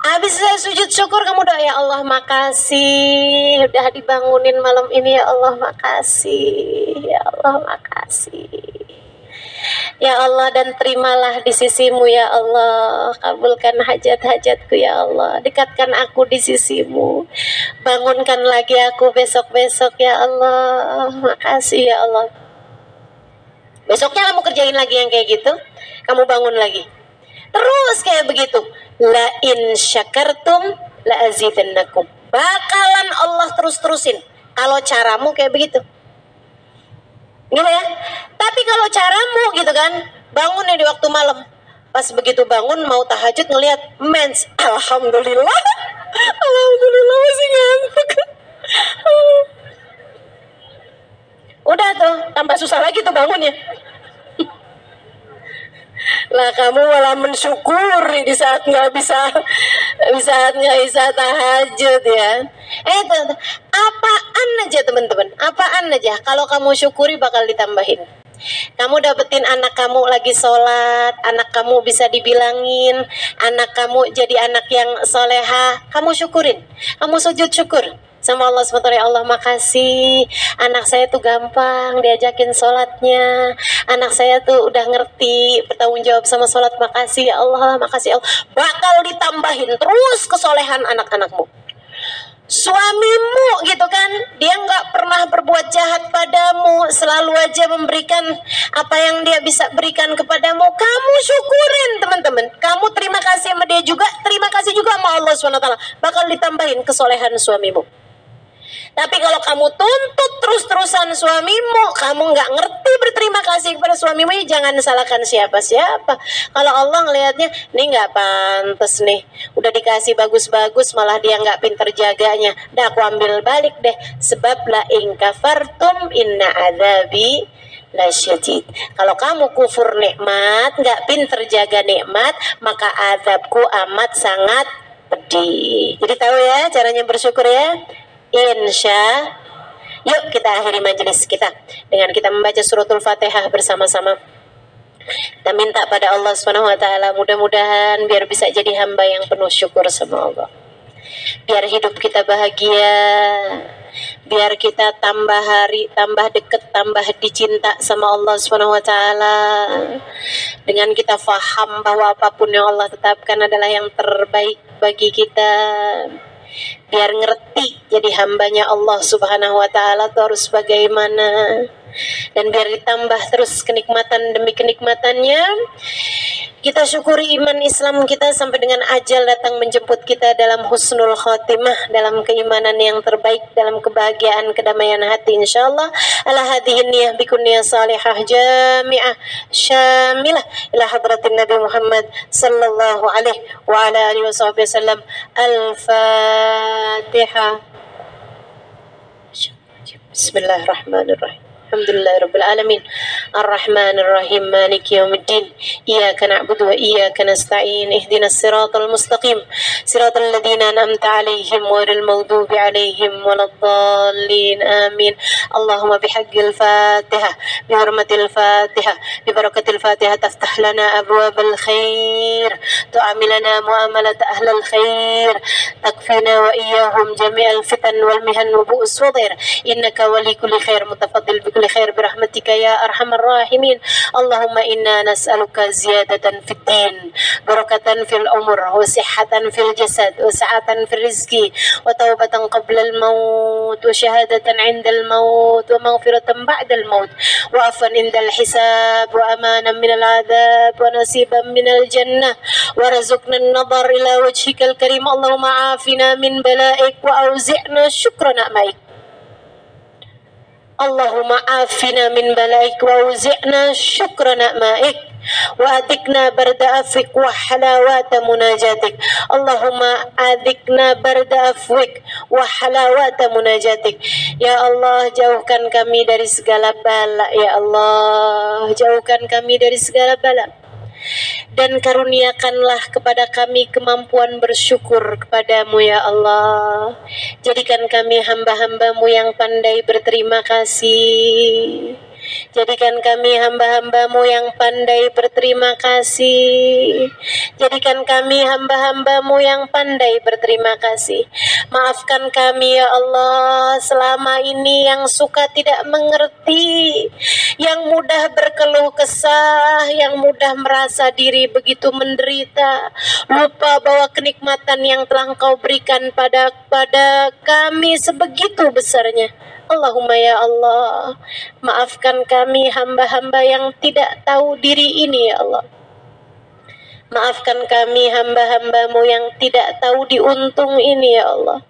Habis selesai sujud syukur kamu doa, ya Allah makasih udah dibangunin malam ini, ya Allah makasih, ya Allah makasih. Ya Allah, dan terimalah di sisimu ya Allah. Kabulkan hajat-hajatku ya Allah. Dekatkan aku di sisimu. Bangunkan lagi aku besok-besok ya Allah. Makasih ya Allah. Besoknya kamu kerjain lagi yang kayak gitu. Kamu bangun lagi. Terus kayak begitu. La in syakartum la azidannakum. Bakalan Allah terus-terusin. Kalau caramu kayak begitu. Gitu ya. Tapi kalau caramu gitu kan, bangun di waktu malam. Pas begitu bangun mau tahajud ngelihat mens, alhamdulillah. Alhamdulillah masih ngantuk. Udah tuh, tambah susah lagi tuh bangunnya. Lah kamu malah mensyukuri di saat nggak bisa tahajud ya. Apaan aja teman-teman, apaan aja kalau kamu syukuri bakal ditambahin. Kamu dapetin anak kamu lagi sholat, anak kamu bisa dibilangin, anak kamu jadi anak yang soleha, kamu syukurin, kamu sujud syukur sama Allah SWT. Ya Allah makasih, anak saya tuh gampang diajakin sholatnya, anak saya tuh udah ngerti bertanggung jawab sama sholat, makasih ya Allah, makasih ya Allah. Bakal ditambahin terus kesolehan anak-anakmu. Suamimu gitu kan, dia nggak pernah berbuat jahat padamu, selalu aja memberikan apa yang dia bisa berikan kepadamu. Kamu syukurin teman-teman, kamu terima kasih sama dia juga, terima kasih juga sama Allah SWT. Bakal ditambahin kesolehan suamimu. Tapi kalau kamu tuntut terus-terusan suamimu, kamu nggak ngerti berterima kasih kepada suamimu, ya jangan salahkan siapa-siapa. Kalau Allah ngelihatnya, nih nggak pantas nih, udah dikasih bagus-bagus malah dia nggak pinter jaganya, dah aku ambil balik deh. Sebab la in kafartum inna adzabi lasyadid. Kalau kamu kufur nikmat, nggak pinter jaga nikmat, maka azabku amat sangat pedih. Jadi tahu ya caranya bersyukur ya. Insya. Yuk kita akhiri majelis kita dengan kita membaca suratul Fatihah bersama-sama. Kita minta pada Allah SWT, mudah-mudahan biar bisa jadi hamba yang penuh syukur sama Allah. Biar hidup kita bahagia, biar kita tambah hari, tambah deket, tambah dicinta sama Allah SWT. Dengan kita faham bahwa apapun yang Allah tetapkan adalah yang terbaik bagi kita. Biar ngerti jadi hambanya Allah Subhanahu wa ta'ala itu harus bagaimana, dan biar ditambah terus kenikmatan demi kenikmatannya. Kita syukuri iman Islam kita sampai dengan ajal datang menjemput kita dalam husnul khotimah, dalam keimanan yang terbaik, dalam kebahagiaan kedamaian hati insyaallah. Ala hadhihi niyah bikun niyah salihah jami'ah syamilah ila hadratin Nabi Muhammad sallallahu alaihi wa ala alihi wasallam. Al-Fatihah. Bismillahirrahmanirrahim. alhamdulillahi rabbil alamin, arrahmanir rahim, maliki yaumiddin, iyyaka na'budu wa iyyaka nasta'in, ihdinas siratal mustaqim, siratal ladzina an'amta 'alaihim ghairil maghdubi 'alaihim waladdallin, amin. Allahumma bihaqqil Fatihah, bihurmatil Fatihah, bibarakatil Fatihah taftah lana abwabal khair, tu'amilana muamalat ahlal khair, takfina wa iyyahum jami'al fitan wal mihan wa bu'us wadir, innaka wali kulli khair mutafaddil bi kulli khair birahmatika ya arhamar rahimin. Allahumma inna nas'aluka ziyadatan fid din, barakatan fil umur, wa sihhatan fil jasad, wa sa'atan fil rizqi, wa taubatan qabla al maut, wa syahadatan 'inda al maut, wa maghfiratan ba'da al maut, wa afwan 'inda al hisab, wa amanan min al adab, wa nasiban min al jannah, wa razukna an-nadhar ila wajhikal karim. Allahumma afina min bala'ik wa auzi'na syukra na'maik. Allahumma afina min balaik wa uzi'na syukra na'maik wa adikna barda afik wa halawata munajatik. Allahumma adikna barda afik wa halawata munajatik. Ya Allah, jauhkan kami dari segala bala. Ya Allah, jauhkan kami dari segala bala, dan karuniakanlah kepada kami kemampuan bersyukur kepadamu ya Allah. Jadikan kami hamba-hambamu yang pandai berterima kasih. Jadikan kami hamba-hambamu yang pandai berterima kasih. Jadikan kami hamba-hambamu yang pandai berterima kasih. Maafkan kami ya Allah selama ini yang suka tidak mengerti, yang mudah berkeluh kesah, yang mudah merasa diri begitu menderita, lupa bahwa kenikmatan yang telah Engkau berikan pada kami sebegitu besarnya. Allahumma ya Allah, maafkan kami hamba-hamba yang tidak tahu diri ini ya Allah. Maafkan kami hamba-hambamu yang tidak tahu diuntung ini ya Allah.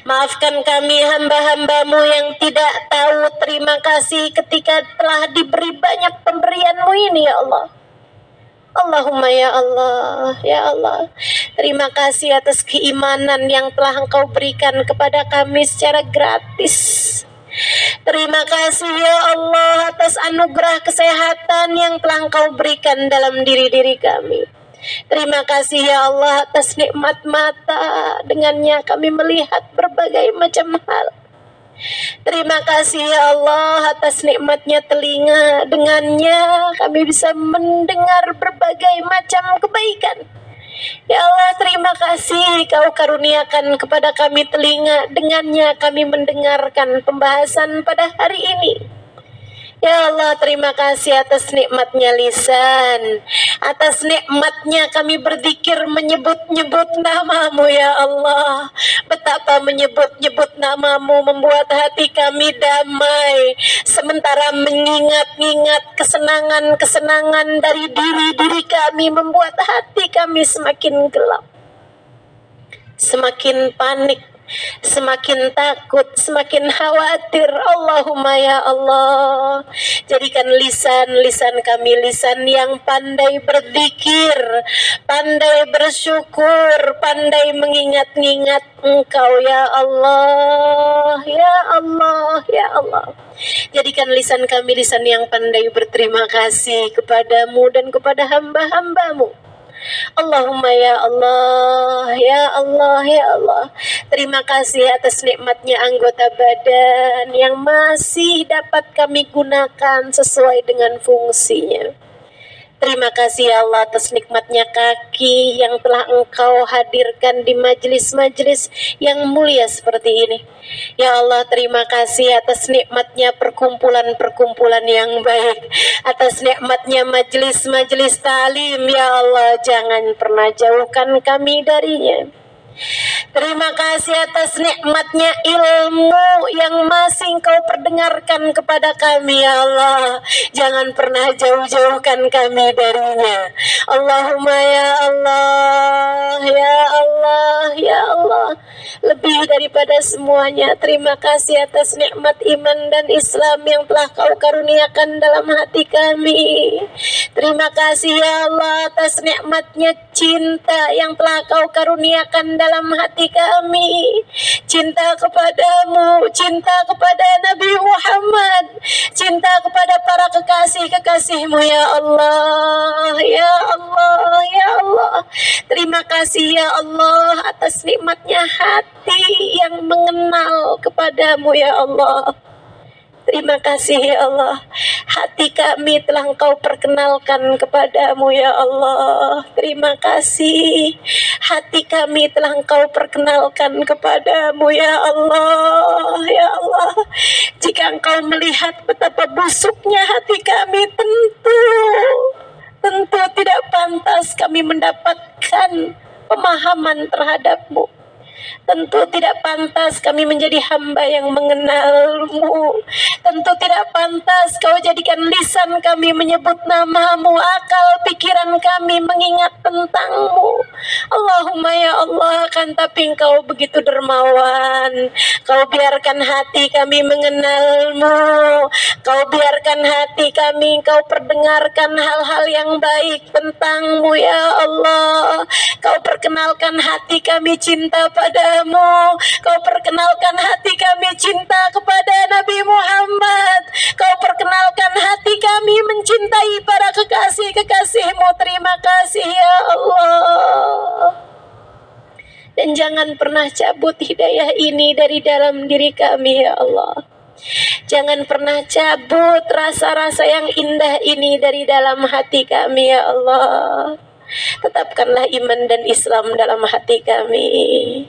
Maafkan kami hamba-hambamu yang tidak tahu terima kasih ketika telah diberi banyak pemberianmu ini ya Allah. Allahumma ya Allah, ya Allah, terima kasih atas keimanan yang telah Engkau berikan kepada kami secara gratis. Terima kasih ya Allah atas anugerah kesehatan yang telah Engkau berikan dalam diri-diri kami. Terima kasih ya Allah atas nikmat mata, dengannya kami melihat berbagai macam hal. Terima kasih ya Allah atas nikmatnya telinga, dengannya kami bisa mendengar berbagai macam kebaikan. Ya Allah, terima kasih Kau karuniakan kepada kami telinga, dengannya kami mendengarkan pembahasan pada hari ini. Ya Allah, terima kasih atas nikmatnya lisan, atas nikmatnya kami berzikir menyebut-nyebut namamu ya Allah. Betapa menyebut-nyebut namamu membuat hati kami damai, sementara mengingat-ingat kesenangan-kesenangan dari diri-diri kami membuat hati kami semakin gelap, semakin panik, semakin takut, semakin khawatir. Allahumma ya Allah, jadikan lisan kami lisan yang pandai berzikir, pandai bersyukur, pandai mengingat-ingat Engkau ya Allah, ya Allah, ya Allah. Jadikan lisan kami lisan yang pandai berterima kasih kepadamu dan kepada hamba-hambamu. Allahumma ya Allah, ya Allah, ya Allah. Terima kasih atas nikmatnya anggota badan yang masih dapat kami gunakan sesuai dengan fungsinya. Terima kasih ya Allah atas nikmatnya kaki yang telah Engkau hadirkan di majelis-majelis yang mulia seperti ini. Ya Allah, terima kasih atas nikmatnya perkumpulan-perkumpulan yang baik, atas nikmatnya majelis-majelis ta'lim. Ya Allah, jangan pernah jauhkan kami darinya. Terima kasih atas nikmatnya ilmu yang masih Engkau perdengarkan kepada kami ya Allah. Jangan pernah jauh-jauhkan kami darinya. Allahumma ya Allah, ya Allah, ya Allah. Lebih daripada semuanya, terima kasih atas nikmat iman dan Islam yang telah Kau karuniakan dalam hati kami. Terima kasih ya Allah atas nikmatnya cinta yang telah Kau karuniakan dalam hati kami. Cinta kepadamu, cinta kepada Nabi Muhammad, cinta kepada para kekasih-kekasih-Mu ya Allah, ya Allah, ya Allah. Terima kasih ya Allah atas nikmatnya hati yang mengenal kepadamu ya Allah. Terima kasih ya Allah, hati kami telah Engkau perkenalkan kepadamu ya Allah. Terima kasih, hati kami telah Engkau perkenalkan kepadamu ya Allah. Ya Allah, jika Engkau melihat betapa busuknya hati kami, tentu tidak pantas kami mendapatkan pemahaman terhadap-Mu. Tentu tidak pantas kami menjadi hamba yang mengenal-Mu. Tentu tidak pantas Kau jadikan lisan kami menyebut nama-Mu, akal pikiran kami mengingat tentang-Mu. Allahumma ya Allah, kan tapi Engkau begitu dermawan. Kau biarkan hati kami mengenal-Mu. Kau biarkan hati kami Kau perdengarkan hal-hal yang baik tentang-Mu ya Allah. Kau perkenalkan hati kami cinta padamu. Kau perkenalkan hati kami cinta kepada Nabi Muhammad. Kau perkenalkan hati kami mencintai para kekasih-kekasih-Mu. Terima kasih ya Allah. Dan jangan pernah cabut hidayah ini dari dalam diri kami ya Allah. Jangan pernah cabut rasa-rasa yang indah ini dari dalam hati kami ya Allah. Tetapkanlah iman dan Islam dalam hati kami.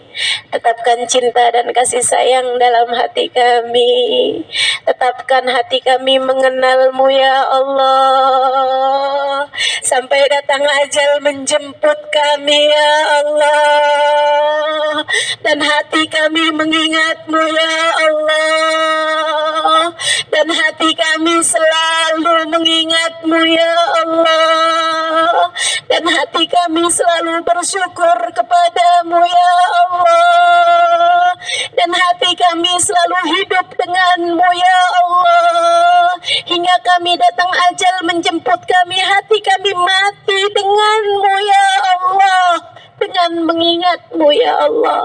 Tetapkan cinta dan kasih sayang dalam hati kami. Tetapkan hati kami mengenal-Mu ya Allah. Sampai datang ajal menjemput kami ya Allah. Dan hati kami mengingat-Mu ya Allah. Dan hati kami selalu mengingat-Mu ya Allah. Dan hati kami selalu bersyukur kepadamu ya Allah. Dan hati kami selalu hidup denganmu ya Allah. Hingga kami datang ajal menjemput kami, hati kami mati denganmu ya Allah. Dengan mengingatmu ya Allah.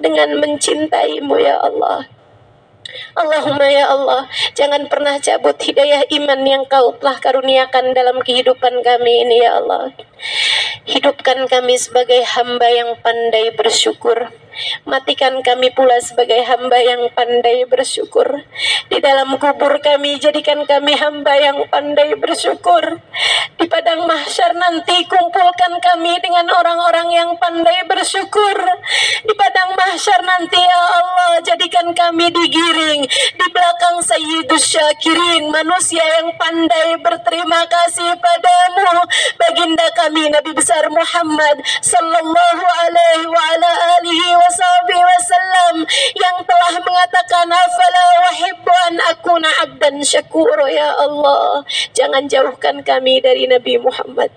Dengan mencintaimu ya Allah. Allahumma ya Allah, jangan pernah cabut hidayah iman yang Kau telah karuniakan dalam kehidupan kami ini ya Allah. Hidupkan kami sebagai hamba yang pandai bersyukur. Matikan kami pula sebagai hamba yang pandai bersyukur. Di dalam kubur kami, jadikan kami hamba yang pandai bersyukur. Di padang mahsyar nanti, kumpulkan kami dengan orang-orang yang pandai bersyukur. Di padang mahsyar nanti ya Allah, jadikan kami digiring di belakang Sayyidus Syakirin, manusia yang pandai berterima kasih padamu. Baginda kami Nabi besar Muhammad sallallahu alaihi wa ala alihi wasallam yang telah mengatakan, afala uhibbu an akuna abdan syakura ya Allah. Jangan jauhkan kami dari Nabi Muhammad.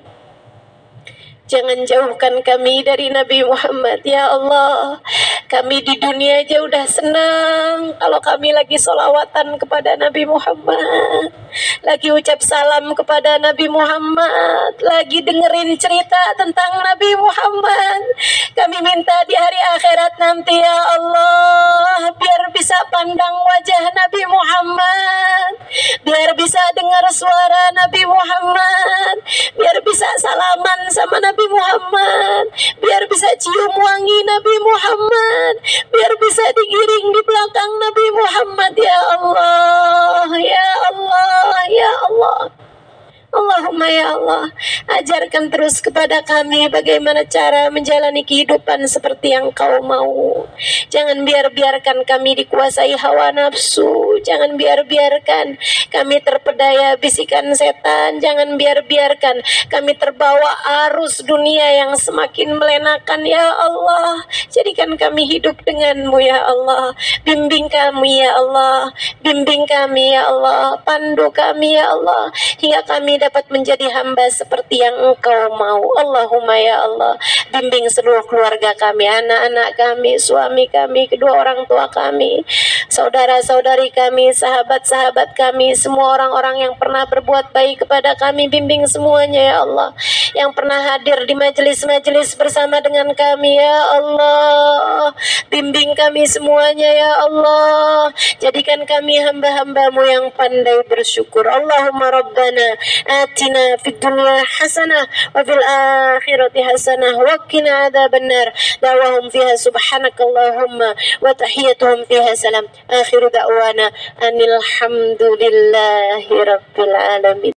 Jangan jauhkan kami dari Nabi Muhammad ya Allah. Kami di dunia aja udah senang kalau kami lagi solawatan kepada Nabi Muhammad, lagi ucap salam kepada Nabi Muhammad, lagi dengerin cerita tentang Nabi Muhammad. Kami minta di hari akhirat nanti ya Allah, biar bisa pandang wajah Nabi Muhammad, biar bisa dengar suara Nabi Muhammad, biar bisa salaman sama Nabi Muhammad, biar bisa cium wangi Nabi Muhammad, biar bisa digiring di belakang Nabi Muhammad ya Allah, ya Allah, ya Allah. Allahumma ya Allah, ajarkan terus kepada kami bagaimana cara menjalani kehidupan seperti yang Kau mau. Jangan biarkan kami dikuasai hawa nafsu. Jangan biarkan kami terpedaya bisikan setan. Jangan biarkan kami terbawa arus dunia yang semakin melenakan ya Allah. Jadikan kami hidup denganmu ya Allah. Bimbing kami ya Allah. Bimbing kami ya Allah. Pandu kami ya Allah. Hingga kami dapat menjadi hamba seperti yang Engkau mau. Allahumma ya Allah, bimbing seluruh keluarga kami, anak-anak kami, suami kami, kedua orang tua kami, saudara-saudari kami, sahabat-sahabat kami, semua orang-orang yang pernah berbuat baik kepada kami, bimbing semuanya ya Allah. Yang pernah hadir di majelis-majelis bersama dengan kami ya Allah, bimbing kami semuanya ya Allah. Jadikan kami hamba-hambamu yang pandai bersyukur. Allahumma rabbana atina fid dunya hasanah wa fil akhirati hasanah wa qina adzabannar. Da'wahum fiha subhanakallahumma wa tahiyyatuhum fiha salam. Akhiru da'wana anil hamdulillahi rabbil alamin.